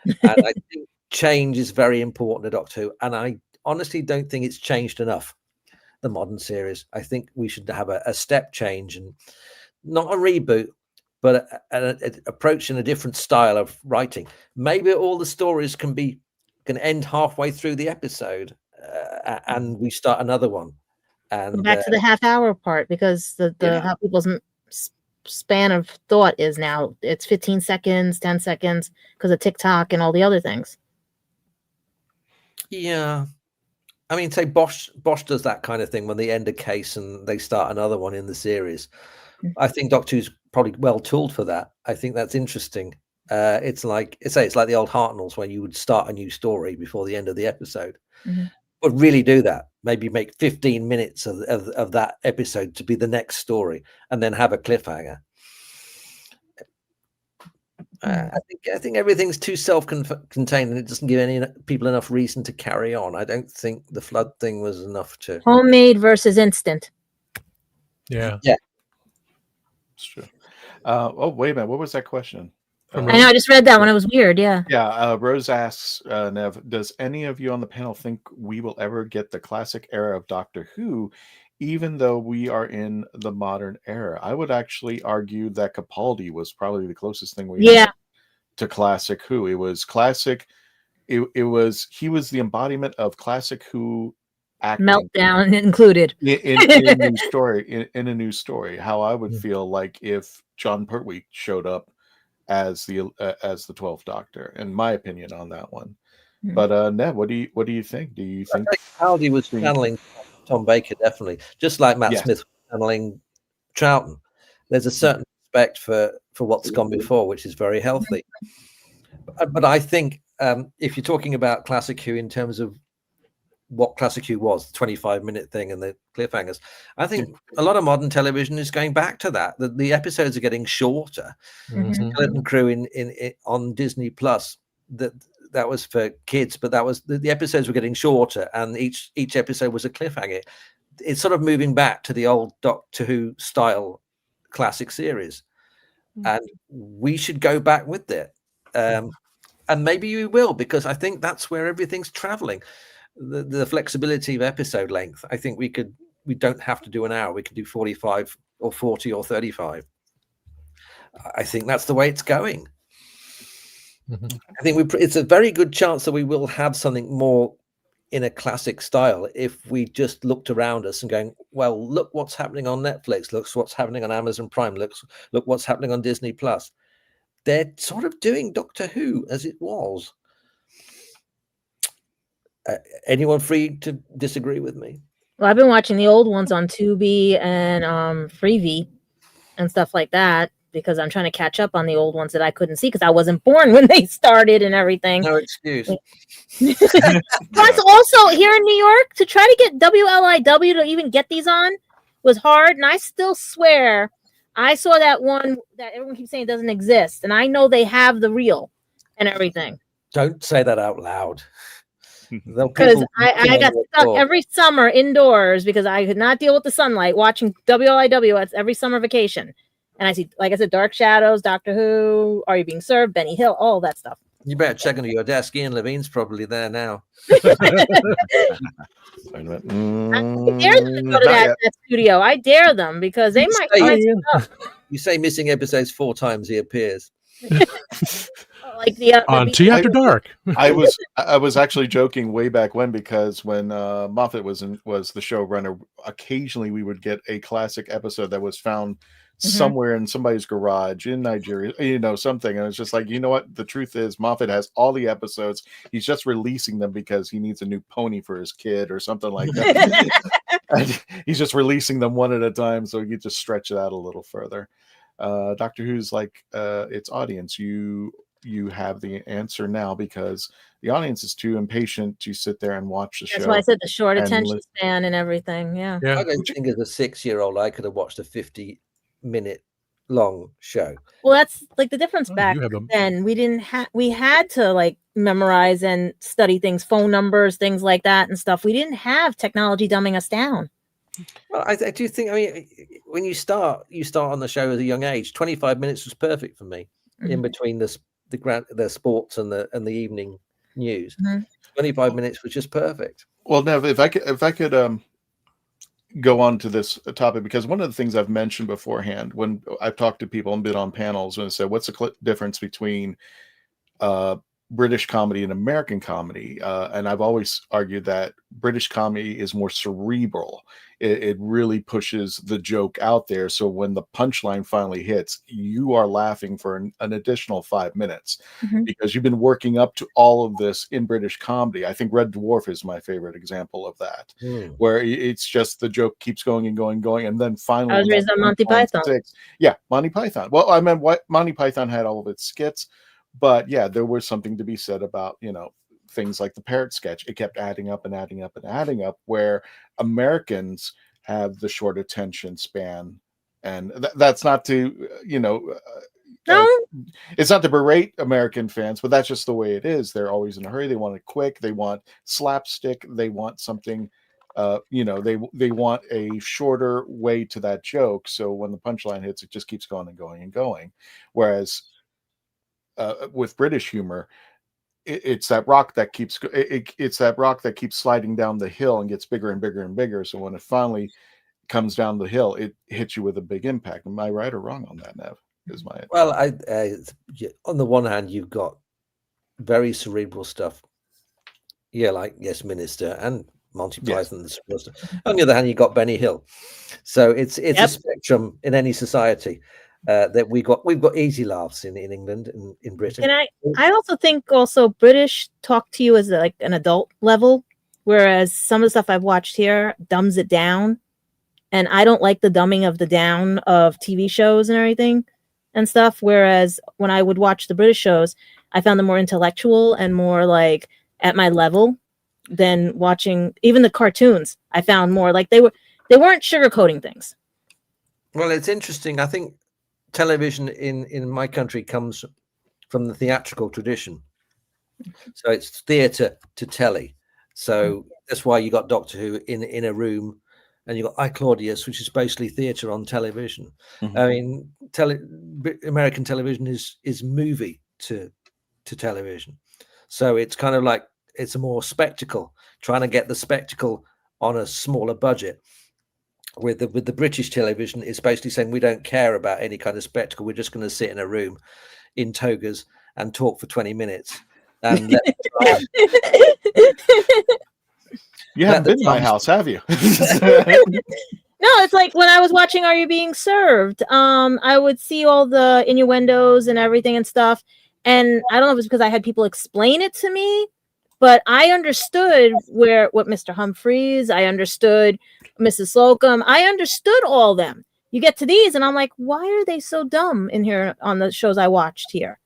And I think change is very important to Doctor Who, and I honestly don't think it's changed enough. The modern series, I think we should have a step change, and not a reboot, but an approach in a different style of writing. Maybe all the stories can end halfway through the episode, and we start another one. And back to the half-hour part, because how people's span of thought is now. It's 15 seconds, 10 seconds, because of TikTok and all the other things. Yeah. I mean, say Bosch does that kind of thing when they end a case and they start another one in the series. I think Doctor Who's probably well tooled for that. I think that's interesting. It's like the old Hartnells, when you would start a new story before the end of the episode. But really do that. Maybe make 15 minutes of that episode to be the next story, and then have a cliffhanger. I think everything's too self-contained, and it doesn't give any people enough reason to carry on. I don't think the flood thing was enough to homemade versus instant. Yeah. It's true. Wait a minute. What was that question? I know, I just read that one. It was weird. Yeah. Yeah. Rose asks, Nev, does any of you on the panel think we will ever get the classic era of Doctor Who, even though we are in the modern era? I would actually argue that Capaldi was probably the closest thing we had to classic Who. It was classic. He was the embodiment of classic Who acting. Meltdown included in a new story. In a new story, how I would feel like if John Pertwee showed up as the 12th Doctor, in my opinion on that one. But Ned, what do you think? Do you think Capaldi was channeling Tom Baker, definitely, just like Matt Smith was channeling Troughton? There's a certain respect for what's gone before, which is very healthy. But I think if you're talking about classic Who in terms of what Classic Who was, the 25-minute thing and the cliffhangers. I think a lot of modern television is going back to that. The episodes are getting shorter. Skeleton Crew in on Disney Plus, that was for kids, but that was the episodes were getting shorter, and each episode was a cliffhanger. It's sort of moving back to the old Doctor Who style classic series, and we should go back with it. And maybe we will, because I think that's where everything's traveling. The flexibility of episode length. I think we don't have to do an hour. We could do 45 or 40 or 35. I think that's the way it's going. I think it's a very good chance that we will have something more in a classic style if we just looked around us and going, well, look what's happening on Netflix. Look what's happening on Amazon Prime. Look what's happening on Disney Plus. They're sort of doing Doctor Who as it was. Anyone free to disagree with me? Well, I've been watching the old ones on Tubi and Freevee and stuff like that, because I'm trying to catch up on the old ones that I couldn't see because I wasn't born when they started and everything. No excuse. Plus, also here in New York, to try to get WLIW to even get these on was hard, and I still swear I saw that one that everyone keeps saying doesn't exist, and I know they have the reel and everything. Don't say that out loud. Because I got stuck every summer indoors because I could not deal with the sunlight watching WLIW every summer vacation. And I see, like I said, Dark Shadows, Doctor Who, Are You Being Served, Benny Hill, all that stuff. You better check under your desk. Ian Levine's probably there now. I dare them to go to that studio. I dare them because they might find stuff. You say missing episodes 4 times, he appears. Like the on Tea After Dark. I was actually joking way back when, because when Moffat was the showrunner, occasionally we would get a classic episode that was found somewhere in somebody's garage in Nigeria, something. And it's just like, you know what? The truth is Moffat has all the episodes. He's just releasing them because he needs a new pony for his kid or something like that. And he's just releasing them one at a time so he could just stretch it out a little further. Doctor Who's like its audience. You have the answer now because the audience is too impatient to sit there and watch the show. That's why I said the short attention span and everything. Yeah. I don't think as a 6-year-old I could have watched a 50-minute long show. Well, that's like the difference back then. We had to like memorize and study things, phone numbers, things like that and stuff. We didn't have technology dumbing us down. Well, I do think, when you start on the show at a young age, 25 minutes was perfect for me in between the sports and the evening news. 25 minutes was just perfect. Well, Nev, if I could go on to this topic, because one of the things I've mentioned beforehand when I've talked to people and been on panels and said, what's the difference between British comedy and American comedy? And I've always argued that British comedy is more cerebral. It really pushes the joke out there. So when the punchline finally hits, you are laughing for an additional 5 minutes because you've been working up to all of this in British comedy. I think Red Dwarf is my favorite example of that, where it's just the joke keeps going and going and going. And then finally, I was raised on Monty Python. Yeah, Monty Python. Well, I mean, Monty Python had all of its skits, but yeah, there was something to be said about, things like the parrot sketch. It kept adding up and adding up and adding up, where Americans have the short attention span. And that's not to, it's not to berate American fans, but that's just the way it is. They're always in a hurry. They want it quick. They want slapstick. They want something, they want a shorter way to that joke. So when the punchline hits, it just keeps going and going and going. Whereas with British humor, it's that rock that keeps sliding down the hill and gets bigger and bigger and bigger. So when it finally comes down the hill, it hits you with a big impact. Am I right or wrong on that, Nev? Well, on the one hand, you've got very cerebral stuff. Yeah, like Yes Minister and Monty Python. Yes. On the other hand, you got Benny Hill. So it's a spectrum in any society. That we've got easy laughs in England and in Britain. And I also think British talk to you as like an adult level, whereas some of the stuff I've watched here dumbs it down, and I don't like the dumbing of the down of TV shows and everything and stuff. Whereas when I would watch the British shows, I found them more intellectual and more like at my level than watching even the cartoons. I found more like they weren't sugarcoating things. Well, it's interesting. I think television in my country comes from the theatrical tradition. So it's theatre to telly. So that's why you got Doctor Who in a room, and you got I, Claudius, which is basically theatre on television. I mean, American television is movie to television. So it's kind of like it's a more spectacle, trying to get the spectacle on a smaller budget. With the British television, it's basically saying we don't care about any kind of spectacle. We're just going to sit in a room in togas and talk for 20 minutes. And you haven't been to my house, have you? No, it's like when I was watching Are You Being Served? I would see all the innuendos and everything and stuff. And I don't know if it's because I had people explain it to me, but I understood what Mr. Humphreys, I understood Mrs. Slocum, I understood all them. You get to these and I'm like, why are they so dumb in here on the shows I watched here?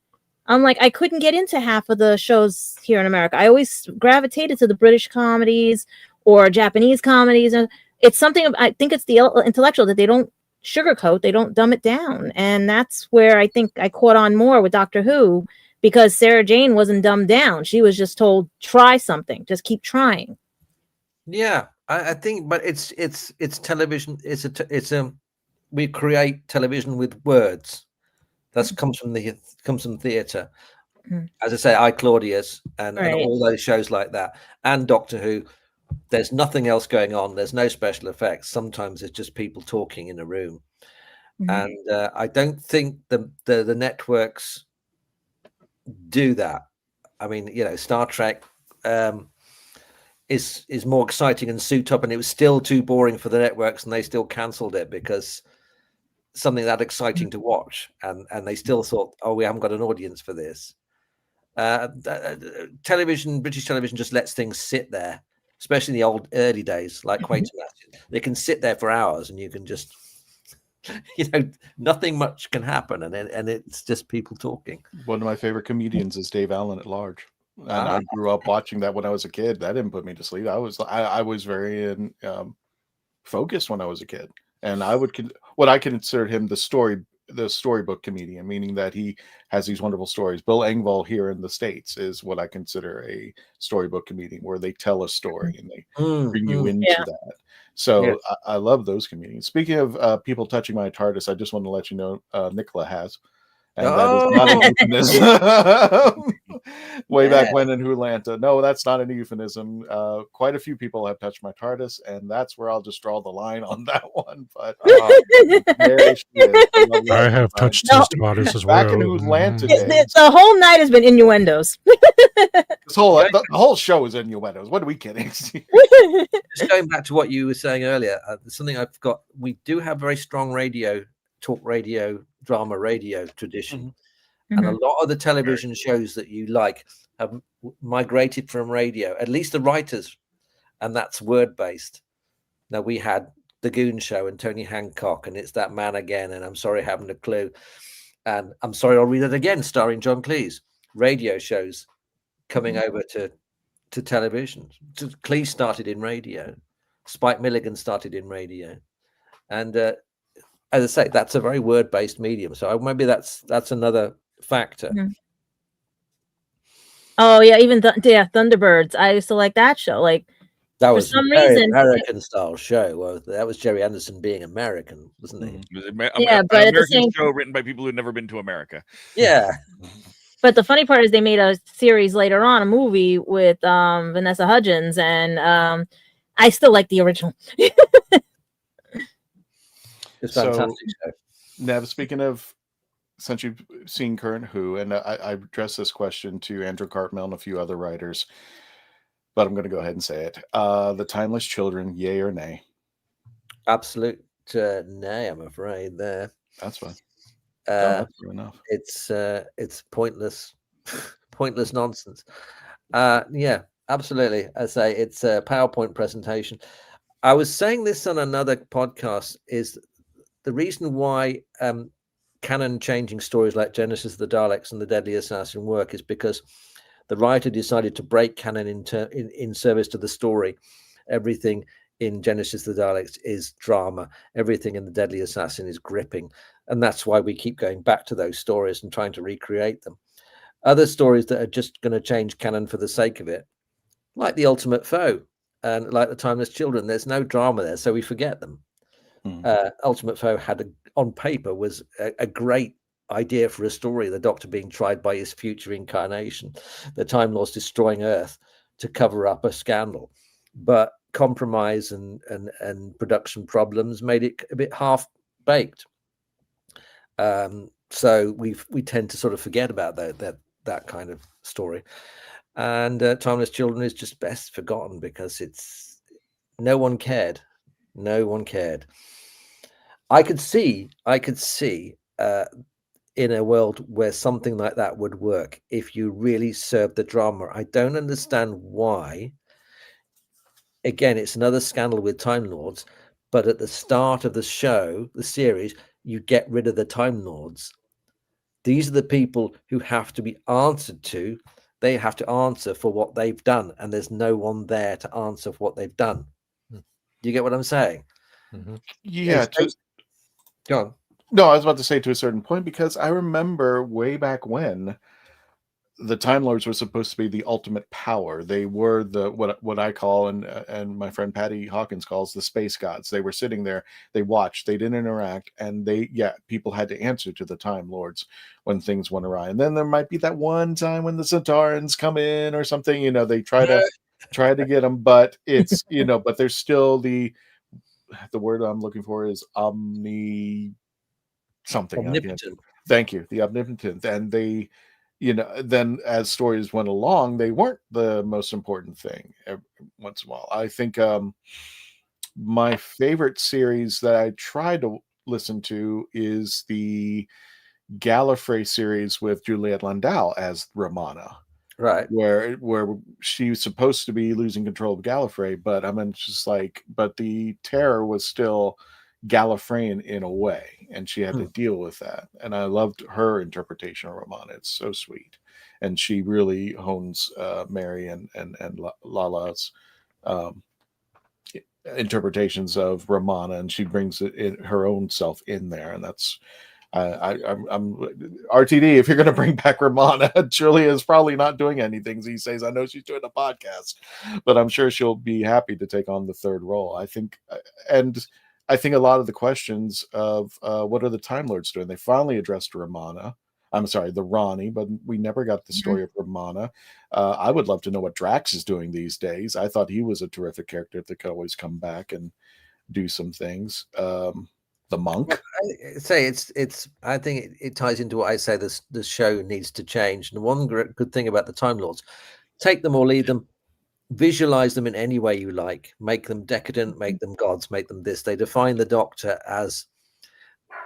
I'm like, I couldn't get into half of the shows here in America. I always gravitated to the British comedies or Japanese comedies. And it's something, I think it's the intellectual that they don't sugarcoat, they don't dumb it down. And that's where I think I caught on more with Doctor Who, because Sarah Jane wasn't dumbed down. She was just told, try something, just keep trying. Yeah, I think, but it's television. We create television with words. That comes from theatre. As I say, I, Claudius, and all those shows like that, and Doctor Who. There's nothing else going on. There's no special effects. Sometimes it's just people talking in a room, and I don't think the networks do that. I mean, Star Trek is more exciting and suit up, and it was still too boring for the networks, and they still cancelled it because something that exciting to watch, and they still thought, oh, we haven't got an audience for this. Television, British television, just lets things sit there, especially in the early days, like Quatermass. They can sit there for hours, and you can just, nothing much can happen, and it's just people talking. One of my favorite comedians is Dave Allen at Large, and I grew up watching that when I was a kid. That didn't put me to sleep. I was very focused when I was a kid, and I consider him the storybook comedian, meaning that he has these wonderful stories. Bill Engvall here in the States is what I consider a storybook comedian, where they tell a story and they bring you into that. So I love those comedians. Speaking of people touching my TARDIS, I just want to let you know Nicola has. And that is not a euphemism. Way back when in Wholanta. No, that's not a euphemism. Quite a few people have touched my TARDIS, and that's where I'll just draw the line on that one. But there she is. I have touched his TARDIS as well. Back in Wholanta the whole night has been innuendos. The whole show is innuendos. What are we kidding? Just going back to what you were saying earlier, something I forgot. We do have very strong talk radio, drama radio tradition. And a lot of the television shows that you like have migrated from radio, at least the writers, and that's word-based. Now, we had The Goon Show and Tony Hancock, and It's That Man Again, and I'm Sorry I Haven't a Clue, and I'm Sorry I'll Read It Again, starring John Cleese. Radio shows coming over to television. Cleese started in radio. Spike Milligan started in radio. And as I say, that's a very word-based medium. So maybe that's another factor. Oh yeah, even Thunderbirds. I used to like that show. Like that was some reason American style show. Well, that was Jerry Anderson being American, wasn't he? Yeah, but an American show written by people who'd never been to America. Yeah. But the funny part is they made a series later on, a movie with Vanessa Hudgens, and I still like the original. It's fantastic show. Nev, speaking of, since you've seen current Who, and I addressed this question to Andrew Cartmel and a few other writers, but I'm going to go ahead and say it. The Timeless Children, yay or nay? Absolute nay, I'm afraid. There. That's fine. That's enough. It's pointless, pointless nonsense. Yeah, absolutely. I say it's a PowerPoint presentation. I was saying this on another podcast. Is the reason why canon changing stories like Genesis of the Daleks and the Deadly Assassin work is because The writer decided to break canon in service to the story. Everything in Genesis of the Daleks is drama. Everything in The Deadly Assassin is gripping. And that's why we keep going back to those stories and trying to recreate them. Other stories that are just going to change canon for the sake of it, like The Ultimate Foe and like The Timeless Children, there's no drama there, so we forget them. Ultimate Foe had, on paper, was a great idea for a story, the Doctor being tried by his future incarnation, the Time Lords destroying Earth to cover up a scandal. But compromise and production problems made it a bit half-baked. So we tend to sort of forget about that kind of story. And Timeless Children is just best forgotten because no one cared. No one cared. I could see in a world where something like that would work if you really served the drama. I don't understand why. Again, it's another scandal with Time Lords, but at the start of the show, the series, you get rid of the Time Lords. These are the people who have to be answered to. They have to answer for what they've done, and there's no one there to answer for what they've done. Do you get what I'm saying? Mm-hmm. Yeah. Go on. No, I was about to say to a certain point, because I remember way back when the Time Lords were supposed to be the ultimate power. They were the what I call and my friend Patty Hawkins calls the space gods. They were sitting there, they watched, they didn't interact, and people had to answer to the Time Lords when things went awry. And then there might be that one time when the Centaurans come in or something, they try to get them, but it's but there's still the word I'm looking for is omnipotent. Thank you, the omnipotent. And they then as stories went along, they weren't the most important thing once in a while. I think my favorite series that I try to listen to is the Gallifrey series with Juliet Landau as Romana. Right. Where she's supposed to be losing control of Gallifrey, but but the terror was still Gallifreyan in a way, and she had to deal with that. And I loved her interpretation of Romana. It's so sweet, and she really hones Mary and Lala's interpretations of Romana, and she brings her own self in there, and that's. I'm RTD. If you're going to bring back Romana, Julia is probably not doing anything these days. I know she's doing a podcast, but I'm sure she'll be happy to take on the third role. I think a lot of the questions of what are the Time Lords doing? They finally addressed Romana. I'm sorry, the Ronnie, but we never got the story of Romana. I would love to know what Drax is doing these days. I thought he was a terrific character that could always come back and do some things. The monk. I say I think it ties into what I say. The show needs to change. And one good thing about the Time Lords, take them or leave them, visualize them in any way you like, make them decadent, make them gods, make them this. They define the Doctor as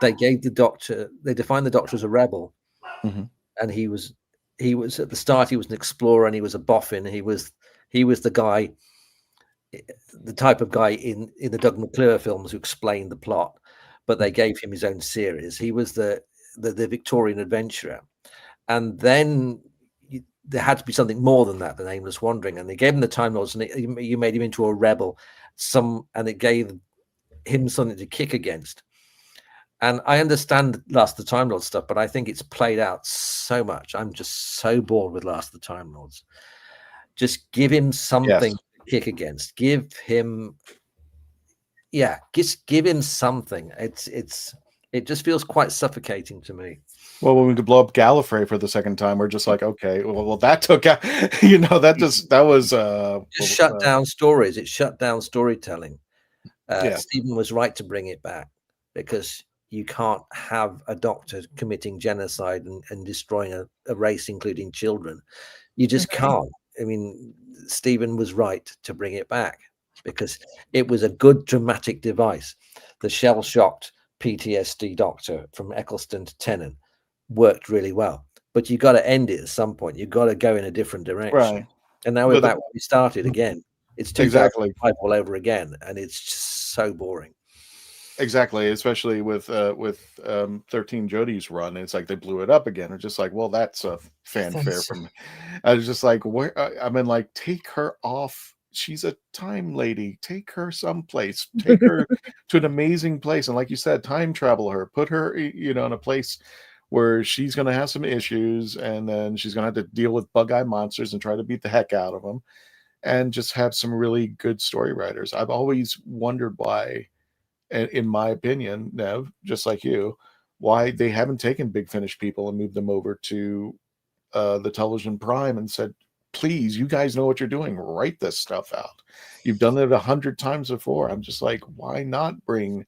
they defined the Doctor as a rebel. And he was at the start, he was an explorer and he was a boffin. He was the guy, the type of guy in the Doug McClure films who explained the plot. But they gave him his own series. He was the Victorian adventurer. And then there had to be something more than that, than aimless wandering. And they gave him the Time Lords, and you made him into a rebel. And it gave him something to kick against. And I understand Last of the Time Lords stuff, but I think it's played out so much. I'm just so bored with Last of the Time Lords. Just give him something to kick against. Give him something. It just feels quite suffocating to me. Well, when we could blow up Gallifrey for the second time, we're just like, okay, well that took out, that was shut down stories. It shut down storytelling. Stephen was right to bring it back, because you can't have a Doctor committing genocide and destroying a race, including children. You just can't. I mean, Stephen was right to bring it back, because it was a good dramatic device. The shell-shocked PTSD Doctor from Eccleston to Tennant worked really well, but you got to end it at some point. You've got to go in a different direction. Right. And now we're back where we started again. It's 2005 all over again, and it's just so boring. Exactly, especially with 13 Jodie's run, it's like they blew it up again. It's just like, well, that's a fanfare from. I was just like, where? I mean, like, take her off. She's a time lady. Take her someplace. Take her to an amazing place, and like you said, time travel her. Put her, in a place where she's going to have some issues, and then she's going to have to deal with bug-eye monsters and try to beat the heck out of them, and just have some really good story writers. I've always wondered why. In my opinion, Nev, just like you, why they haven't taken Big Finish people and moved them over to the Television Prime and said, please, you guys know what you're doing. Write this stuff out. You've done it 100 times before. I'm just like, why not bring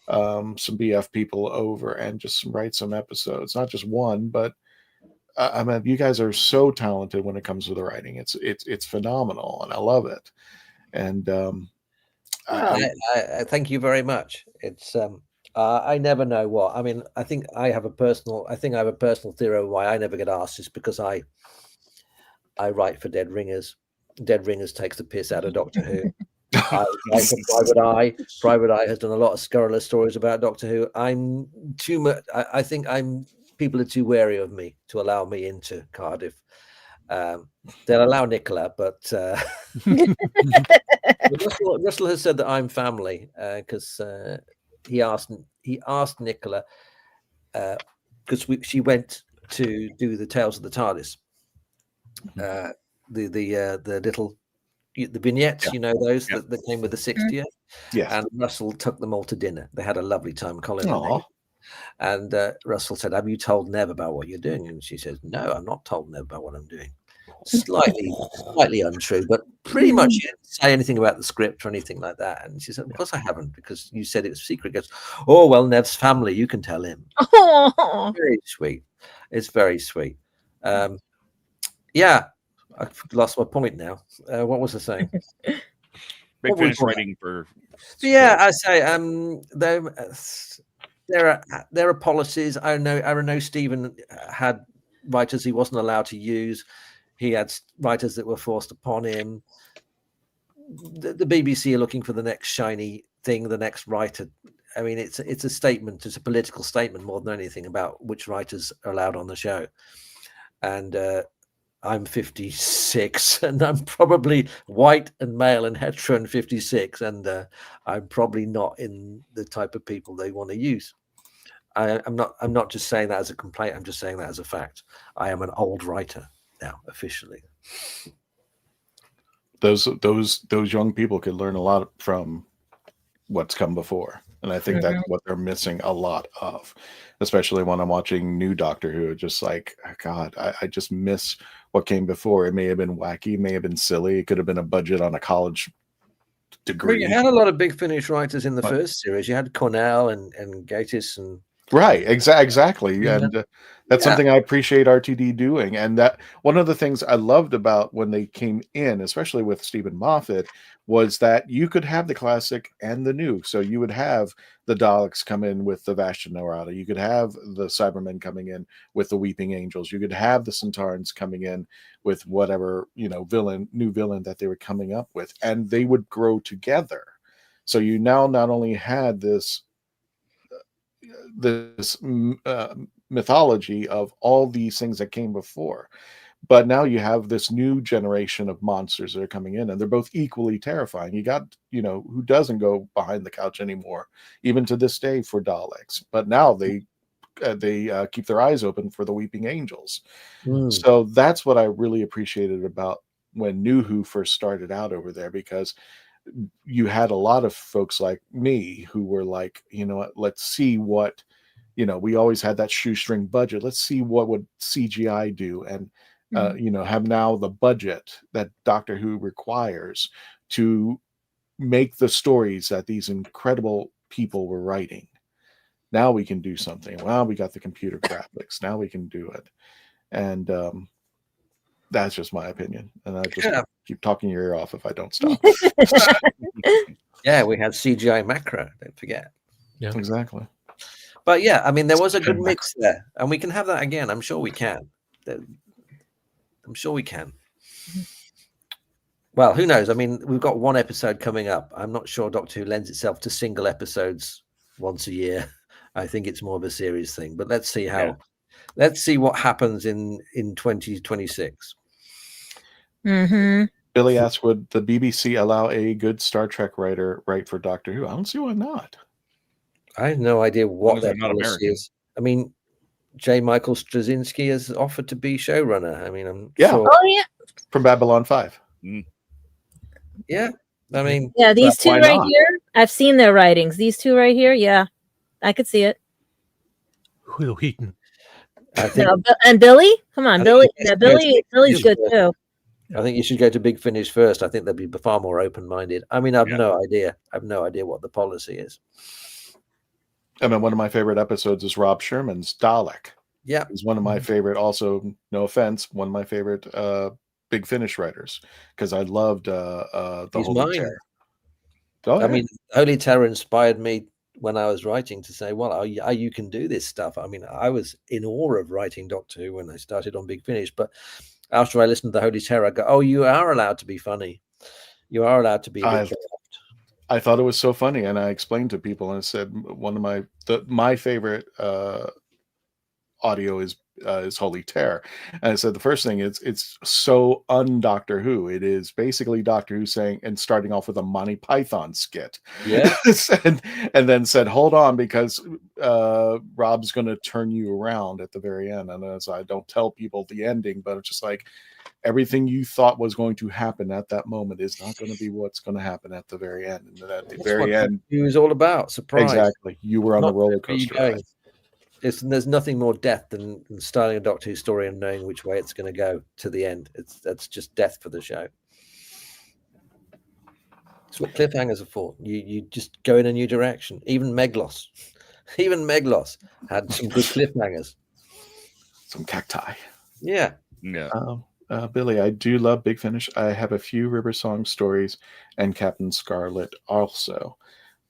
some BF people over and just write some episodes? Not just one, but I mean, you guys are so talented when it comes to the writing. It's phenomenal, and I love it. And I thank you very much. It's I never know what. I mean, I think I have a personal theory of why I never get asked is because I write for Dead Ringers. Dead Ringers takes the piss out of Doctor Who. I write for Private Eye. Private Eye has done a lot of scurrilous stories about Doctor Who. I'm too much. I think people are too wary of me to allow me into Cardiff. They'll allow Nicola, but Russell has said that I'm family because he asked Nicola because she went to do the Tales of the TARDIS, the little vignettes, those that came with the 60th. Yes. And Russell took them all to dinner. They had a lovely time, Colin and Nick. And Russell said, have you told Nev about what you're doing? And she says, no, I'm not told Nev about what I'm doing. Slightly untrue, but pretty much you didn't say anything about the script or anything like that. And she said, of course I haven't, because you said it was secret. He goes, oh, well, Nev's family, you can tell him. Very sweet. It's very sweet. Yeah, I've lost my point now. What was I saying? Big Finish writing for. Yeah, I say there are policies. I know Stephen had writers he wasn't allowed to use. He had writers that were forced upon him. The BBC are looking for the next shiny thing, the next writer. I mean, it's a statement. It's a political statement more than anything about which writers are allowed on the show. And I'm 56, and I'm probably white and male and hetero and 56, and I'm probably not in the type of people they want to use. I'm not just saying that as a complaint. I'm just saying that as a fact. I am an old writer now, officially. Those young people could learn a lot from what's come before, and I think that's what they're missing a lot of, especially when I'm watching new Doctor Who. Just like, God, I just miss what came before. It may have been wacky, it may have been silly, it could have been a budget on a college degree. Well, you had a lot of Big Finish writers in the first series. You had Cornell and Gatiss and right, exactly, and that's something I appreciate RTD doing. And that one of the things I loved about when they came in, especially with Stephen Moffat, was that you could have the classic and the new. So you would have the Daleks come in with the Vashta Nerada. You could have the Cybermen coming in with the Weeping Angels. You could have the Centaurans coming in with whatever new villain that they were coming up with, and they would grow together. So you now not only had this mythology of all these things that came before, but now you have this new generation of monsters that are coming in, and they're both equally terrifying. You got, who doesn't go behind the couch anymore, even to this day, for Daleks, but now they keep their eyes open for the Weeping Angels. So that's what I really appreciated about when New Who first started out over there, because you had a lot of folks like me who were like, let's see what, we always had that shoestring budget. Let's see what would CGI do, and have now the budget that Doctor Who requires to make the stories that these incredible people were writing. Now we can do something. Well, we got the computer graphics. Now we can do it. And that's just my opinion. And I just keep talking your ear off if I don't stop. Yeah, we had CGI macro, don't forget. Yeah, exactly. But yeah, I mean, there was a good mix there, and we can have that again. I'm sure we can. I'm sure we can. Well, who knows? I mean, we've got one episode coming up. I'm not sure Doctor Who lends itself to single episodes once a year. I think it's more of a serious thing. But let's see let's see what happens in 2026. Mm-hmm. Billy asks, would the BBC allow a good Star Trek writer write for Doctor Who? I don't see why not. I have no idea what their not policy American. is. I mean, J. Michael Straczynski has offered to be showrunner. I mean, I'm Yeah. sure. Oh yeah. From Babylon 5. Yeah. I mean, Yeah, these two why right not? here. I've seen their writings. These two right here. Yeah, I could see it. Will Heaton. I think, And Billy, come on, I Billy. think Yeah, it's- Billy's good too. I think you should go to Big Finish first. I think they'll be far more open-minded. I mean, I've no idea. I have no idea what the policy is. I mean, one of my favorite episodes is Rob Sherman's Dalek. Yeah. He's one of my favorite, also, no offense, one of my favorite Big Finish writers, because I loved the He's Holy mine. Terror. Oh, I mean, Holy Terror inspired me when I was writing to say, well, you can do this stuff. I mean, I was in awe of writing Doctor Who when I started on Big Finish, but after I listened to the Holy Terror, I go, oh, you are allowed to be funny. You are allowed to be a bit I thought it was so funny, and I explained to people, and I said one of my favorite audio is Holy Terror, and I said the first thing is it's so un-Doctor Who. It is basically Doctor Who saying and starting off with a Monty Python skit, and then said, hold on, because Rob's going to turn you around at the very end. And as I don't tell people the ending, but it's just like everything you thought was going to happen at that moment is not going to be what's going to happen at the very end. And at the very end, it was all about surprise. Exactly, you were on the roller coaster ride. There's nothing more death than starting a Doctor Who story and knowing which way it's going to go to the end. That's just death for the show. It's what cliffhangers are for. You just go in a new direction. Even Meglos had some good cliffhangers. Some cacti. Yeah. Billy, I do love Big Finish. I have a few River Song stories and Captain Scarlet also.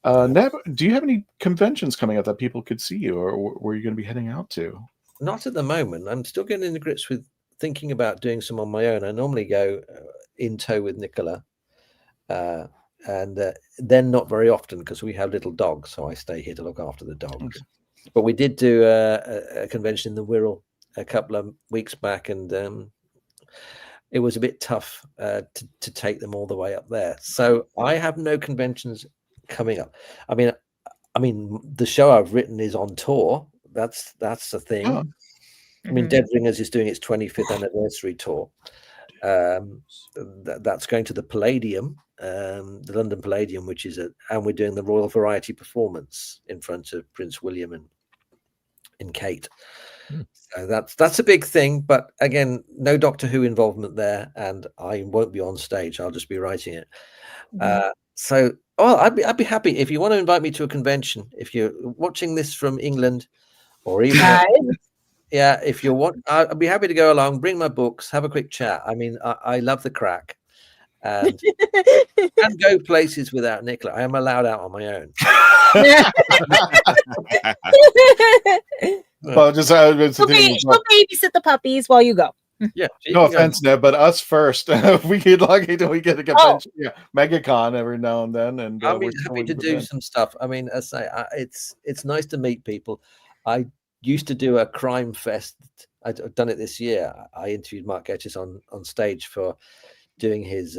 Nev, do you have any conventions coming up that people could see you, or were you going to be heading out to? Not at the moment. I'm still getting into grips with thinking about doing some on my own. I normally go in tow with Nicola, and then not very often because we have little dogs, so I stay here to look after the dogs. Okay. But we did do a convention in the Wirral a couple of weeks back, and it was a bit tough to take them all the way up there. So I have no conventions coming up. I mean, the show I've written is on tour. That's the thing. Oh. I mean, Dead Ringers is doing its 25th anniversary tour. That's going to the Palladium, the London Palladium, and we're doing the Royal Variety performance in front of Prince William and Kate. So that's a big thing, but again, no Doctor Who involvement there, and I won't be on stage. I'll just be writing it. I'd be happy if you want to invite me to a convention. If you're watching this from England, or even if you want, I'd be happy to go along. Bring my books, have a quick chat. I mean, I love the crack, and go places without Nicola. I am allowed out on my own. Well, just she'll babysit the puppies while you go. Yeah, no offense, Ned, but us first. We get lucky till we get a convention. Yeah, MegaCon every now and then, and I'd be happy to do some stuff. I mean, as I say, it's nice to meet people. I used to do a crime fest. I've done it this year. I interviewed Mark Gettis on stage for doing his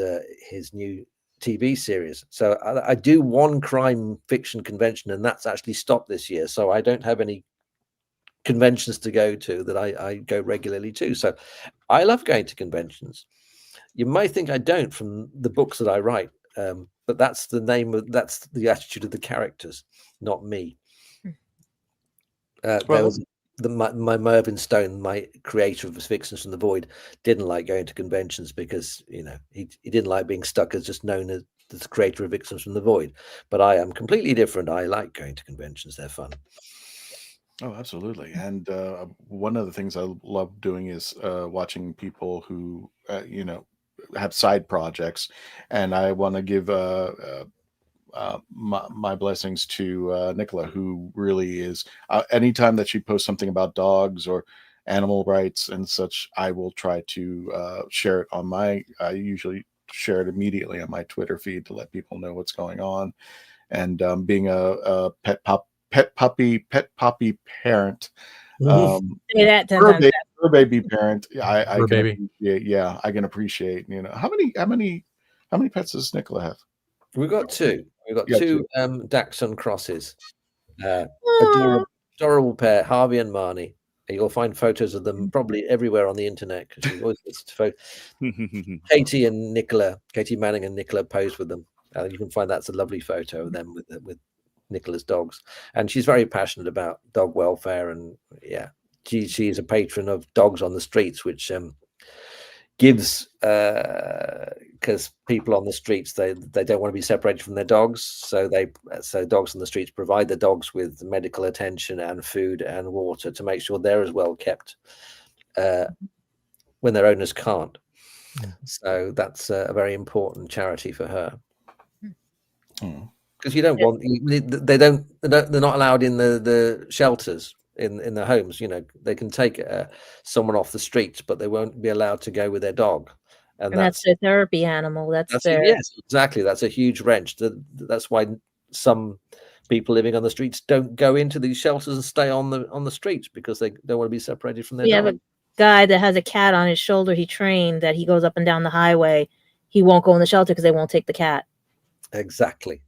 new TV series. So I do one crime fiction convention, and that's actually stopped this year. So I don't have any conventions to go to that I go regularly to. So I love going to conventions. You might think I don't from the books that I write, but that's that's the attitude of the characters, not me. There was my Mervyn Stone, my creator of Vixens from the Void, didn't like going to conventions because he didn't like being stuck as just known as the creator of Vixens from the Void. But I am completely different. I like going to conventions; they're fun. Oh, absolutely. And one of the things I love doing is watching people who, have side projects. And I want to give my blessings to Nicola, who really is, anytime that she posts something about dogs or animal rights and such, I will try to share it on I usually share it immediately on my Twitter feed to let people know what's going on. And being a pet puppy parent. Say that 10 Her, times. her baby parent. I Her can baby. appreciate. Yeah, I can appreciate. How many pets does Nicola have? We've got two. We've got You got two Dachshund crosses. Aw. Adorable pair, Harvey and Marnie. You'll find photos of them probably everywhere on the internet because she always gets to Katie Manning and Nicola posed with them. You can find that's a lovely photo of them with Nicola's dogs. And she's very passionate about dog welfare. And yeah, she's a patron of dogs on the streets, which gives because people on the streets they don't want to be separated from their dogs, so dogs on the streets provide the dogs with medical attention and food and water to make sure they're as well kept when their owners can't. So that's a very important charity for her, because you don't want they're not allowed in the shelters in the homes. They can take someone off the streets, but they won't be allowed to go with their dog, and that's their therapy animal. That's their yes, exactly. That's a huge wrench. That's why some people living on the streets don't go into these shelters and stay on the streets, because they don't want to be separated from their dog. have a guy that has a cat on his shoulder. He trained that he goes up and down the highway. He won't go in the shelter because they won't take the cat. Exactly.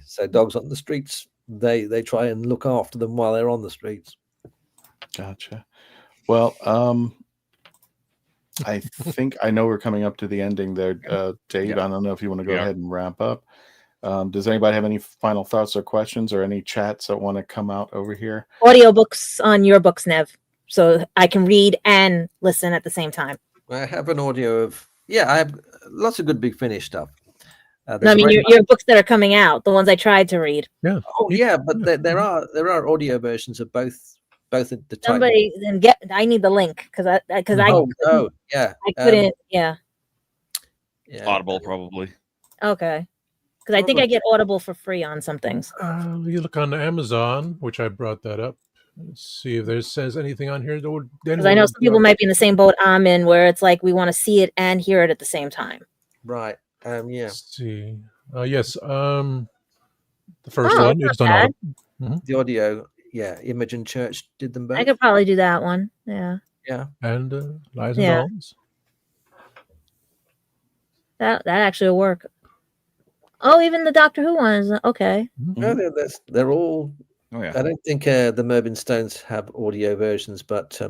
So dogs on the streets, they try and look after them while they're on the streets. Gotcha. Well, I think I know we're coming up to the ending there, Dave. Yeah. I don't know if you want to go ahead and wrap up. Does anybody have any final thoughts or questions or any chats that want to come out over here? Audiobooks on your books, Nev, so I can read and listen at the same time. I have an audio of I have lots of good Big Finish stuff. No, I mean your books that are coming out, the ones I tried to read. Yeah. Oh yeah, but there are audio versions of both at the time. Somebody then I need the link because I couldn't. Yeah. Audible probably. Okay. Because I think I get Audible for free on some things. You look on Amazon, which I brought that up. Let's see if there says anything on here. Because I know some people might be in the same boat I'm in, where it's like we want to see it and hear it at the same time. Right. Yeah. Let's see. Yes. The first one is on Audible. Mm-hmm. The audio. Yeah. Imogen Church did them both. I could probably do that one. Yeah. Yeah. And Lies and Dolls. That actually will work. Oh, even the Doctor Who one is okay. No, they're all. Oh, yeah. I don't think the Mervyn Stones have audio versions, but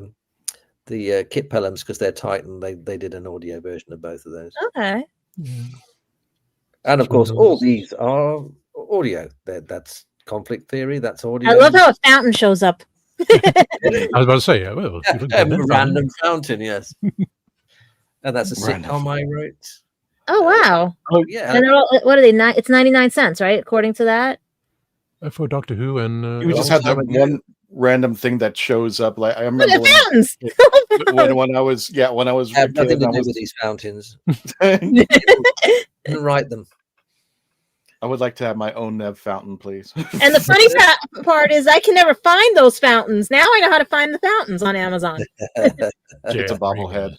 the Kit Pelhams, because they're Titan, they did an audio version of both of those. Okay. Yeah. And of course, all these are audio. That's Conflict Theory. That's audio. I love how a fountain shows up. I was about to say, random fountain, yes. And that's a sitcom I wrote. Oh wow! Oh yeah. And what are they? It's 99 cents, right? According to that. For Doctor Who and you just have that one random thing that shows up. Like I remember fountains. when I was I have nothing to do with these fountains. Didn't write them. I would like to have my own Nev Fountain, please. And the funny part is I can never find those fountains. Now I know how to find the fountains on Amazon. It's a bobblehead.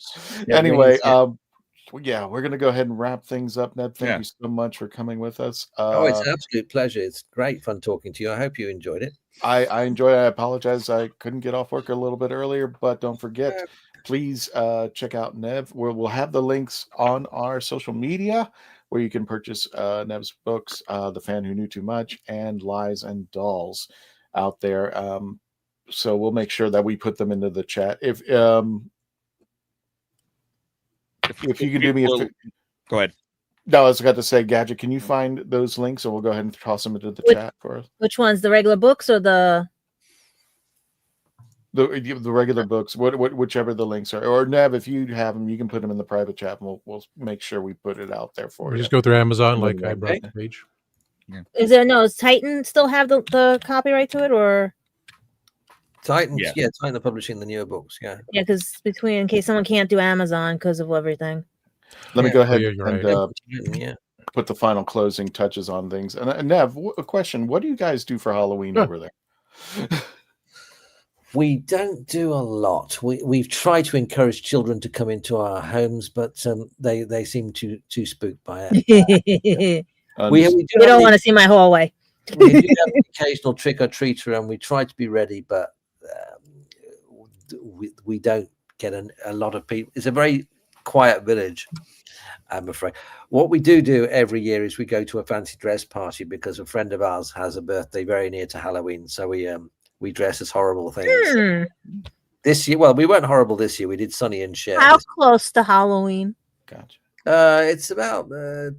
Anyway, yeah, we're going to go ahead and wrap things up. Ned, thank you so much for coming with us. It's an absolute pleasure. It's great fun talking to you. I hope you enjoyed it. I enjoyed it. I apologize I couldn't get off work a little bit earlier, but don't forget, please check out Nev. We'll have the links on our social media where you can purchase Nev's books, The Fan Who Knew Too Much and Lies and Dolls out there. So we'll make sure that we put them into the chat. If you can do me go ahead. No, I was about to say, Gadget, can you find those links, and we'll go ahead and toss them into the chat for us? Which ones? The regular books or the regular books? Whichever the links are. Or Nev, if you have them, you can put them in the private chat, and we'll make sure we put it out there for you. Just go through Amazon, like I brought the page. Yeah. Does Titan still have the copyright to it, or? Titan, Titan are publishing the newer books, because in case someone can't do Amazon because of everything. Let me go ahead and put the final closing touches on things. And Nev, a question: what do you guys do for Halloween over there? We don't do a lot. We've tried to encourage children to come into our homes, but they seem too spooked by it. We don't want to see my hallway. We do have an occasional trick or treater, and we try to be ready, but we don't get a lot of people. It's a very quiet village, I'm afraid. What we do every year is we go to a fancy dress party because a friend of ours has a birthday very near to Halloween, so we dress as horrible things. This year, well, we weren't horrible this year. We did Sonny and Cher. How close to Halloween? Gotcha. It's about the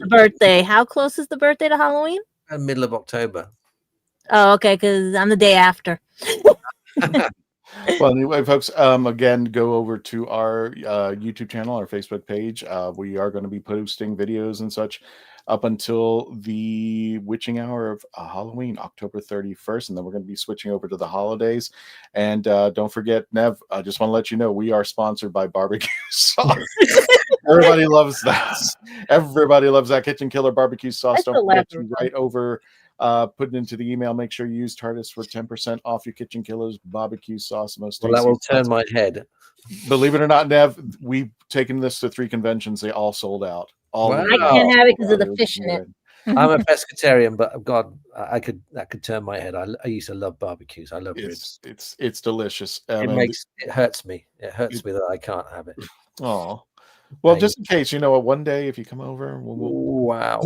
birthday. How close is the birthday to Halloween? Middle of October. Oh, okay, because I'm the day after. Well, anyway, folks, again, go over to our YouTube channel, our Facebook page. We are going to be posting videos and such up until the witching hour of Halloween, October 31st, and then we're going to be switching over to the holidays. And don't forget, Nev, I just want to let you know we are sponsored by barbecue sauce. Everybody loves that. Everybody loves that Kitchen Killer barbecue sauce. Don't forget to write over, put it into the email. Make sure you use TARDIS for 10% off your Kitchen Killer's barbecue sauce. Most well, that will turn my head. Believe it or not, Nev, we've taken this to 3 conventions. They all sold out. I can't have it because of the fish in it. I'm a pescatarian, but God, that could turn my head. I used to love barbecues. I love ribs. It's delicious. It hurts me. It hurts me that I can't have it. Oh. Well, just in case, one day if you come over, wow,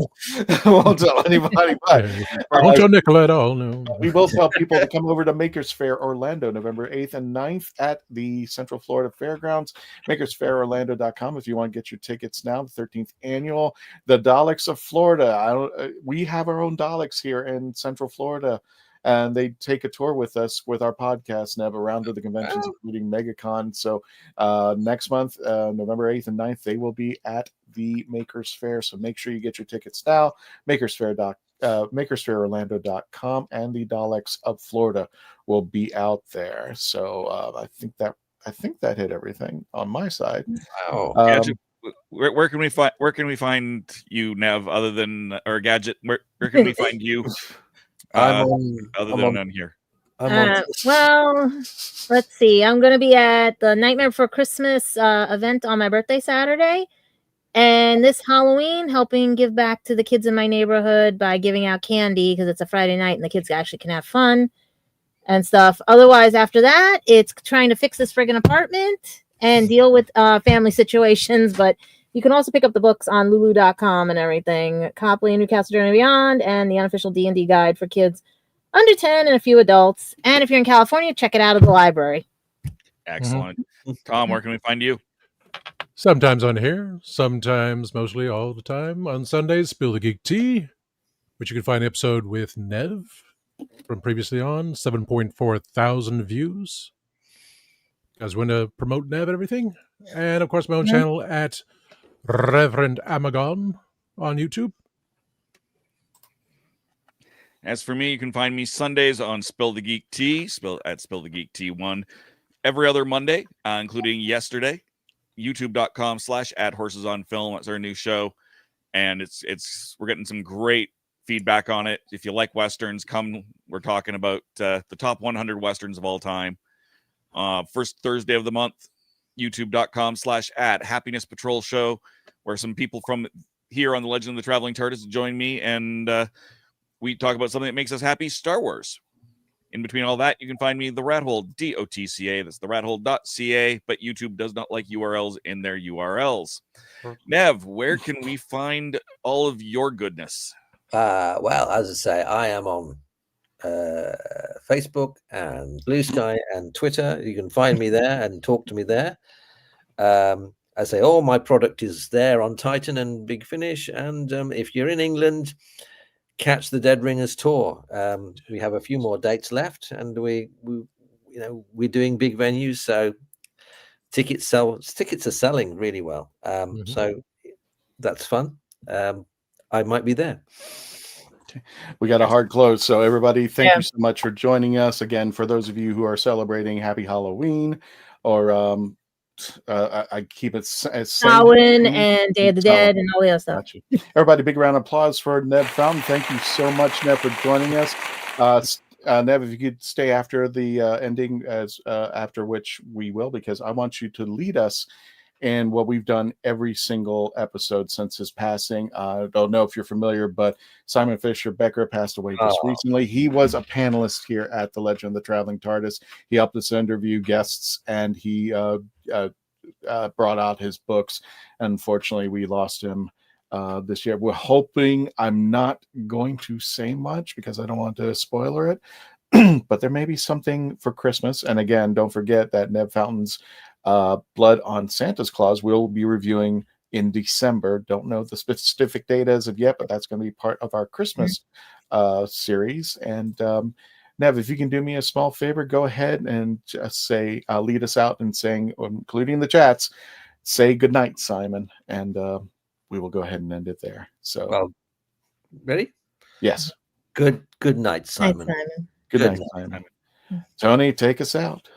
won't tell anybody. But I won't tell Nicola at all. No, we will tell people to come over to Makers Fair Orlando, November 8th and 9th at the Central Florida Fairgrounds. MakersFairOrlando.com if you want to get your tickets now. The 13th annual, the Daleks of Florida. We have our own Daleks here in Central Florida. And they take a tour with us with our podcast, Nev, around to the conventions, including MegaCon. So next month, November 8th and 9th, they will be at the Makers Fair. So make sure you get your tickets now. MakersFairOrlando.com, and the Daleks of Florida will be out there. So I think that hit everything on my side. Wow. Where can we find you, Nev? Other than or Gadget, where can we find you? Other than on here. Well, let's see. I'm going to be at the Nightmare Before Christmas event on my birthday Saturday. And this Halloween, helping give back to the kids in my neighborhood by giving out candy because it's a Friday night and the kids actually can have fun and stuff. Otherwise, after that, it's trying to fix this friggin' apartment and deal with family situations. But you can also pick up the books on Lulu.com and everything. Copley and Newcastle Journey Beyond, and the unofficial D&D guide for kids under 10 and a few adults. And if you're in California, check it out at the library. Excellent. Tom, where can we find you? Sometimes on here, sometimes, mostly all the time, on Sundays, Spill the Geek Tea, which you can find an episode with Nev from previously on, 7.4 thousand views. You guys want to promote Nev and everything? And, of course, my own channel at Reverend Amagon on YouTube. As for me, you can find me Sundays on Spill the Geek Tea, at Spill the Geek T1, every other Monday, including yesterday. YouTube.com/@HorsesOnFilm. That's our new show, and we're getting some great feedback on it. If you like westerns, come. We're talking about the top 100 westerns of all time. First Thursday of the month. YouTube.com/@Happiness Patrol Show, where some people from here on the Legend of the Traveling TARDIS join me, and we talk about something that makes us happy, Star Wars. In between all that, you can find me the Rat Hole, DOTCA. That's the rathole.ca, but YouTube does not like URLs in their URLs. Nev, where can we find all of your goodness? Well, as I say, I am on Facebook and Blue Sky and Twitter. You can find me there and talk to me there. I say all my product is there on Titan and Big Finish. And if you're in England, catch the Dead Ringers tour. We have a few more dates left, and we're doing big venues, so tickets are selling really well. So that's fun. I might be there. We got a hard close, so everybody, thank you so much for joining us again. For those of you who are celebrating Happy Halloween, or I keep it as Samhain and Day of the Dead and all the other stuff. Gotcha. Everybody, big round of applause for Nev Fountain. Thank you so much, Nev, for joining us. Nev, if you could stay after the ending, after which we will, because I want you to lead us in what we've done every single episode since his passing. I don't know if you're familiar, but Simon Fisher Becker passed away just recently. He was a panelist here at the Legend of the Traveling TARDIS. He helped us interview guests, and he brought out his books. Unfortunately, we lost him this year. We're hoping, I'm not going to say much because I don't want to spoiler it, but there may be something for Christmas. And again, don't forget that Nev Fountain's Blood on Santa's Claus we'll be reviewing in December. Don't know the specific date as of yet, but that's going to be part of our Christmas series. And Nev, if you can do me a small favor, go ahead and just say, lead us out in saying, including the chats, say goodnight, Simon, and we will go ahead and end it there. So, Well, ready? Yes. Good night, Simon. Night, Simon. Good night, Simon. Tony, take us out.